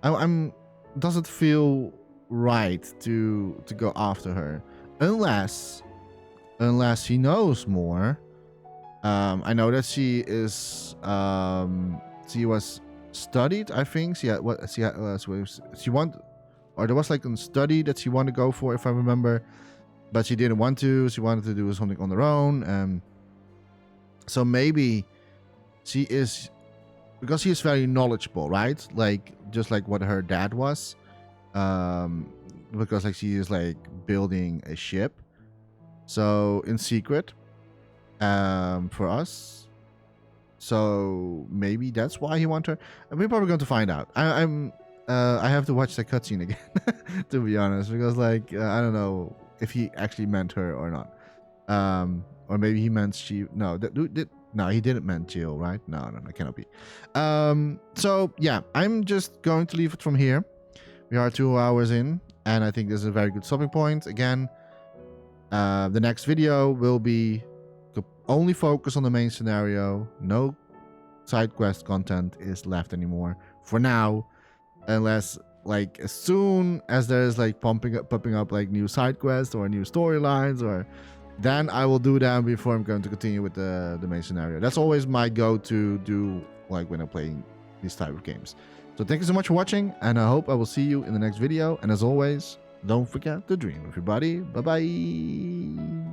I'm doesn't feel right to go after her unless she knows more. I know that she is. She was studied. I think she had what she wanted, or there was like a study that she wanted to go for, if I remember, but she didn't want to. She wanted to do something on her own. So maybe she is, because she is very knowledgeable, right? Like just like what her dad was. Because like she is like building a ship, so in secret. For us, so maybe that's why he wants her. And we're probably going to find out. I have to watch the cutscene again to be honest, because like I don't know if he actually meant her or not, or maybe he meant she. No, no, he didn't meant Jill, right? No, it cannot be. So yeah, I'm just going to leave it from here. We are 2 hours in, and I think this is a very good stopping point. Again, the next video will be to only focus on the main scenario. No side quest content is left anymore for now, unless like as soon as there's like popping up like new side quests or new storylines, or then I will do that before I'm going to continue with the main scenario. That's always my go-to do, like when I'm playing these type of games. So thank you so much for watching, and I hope I will see you in the next video. And as always, don't forget to dream, everybody. Bye bye.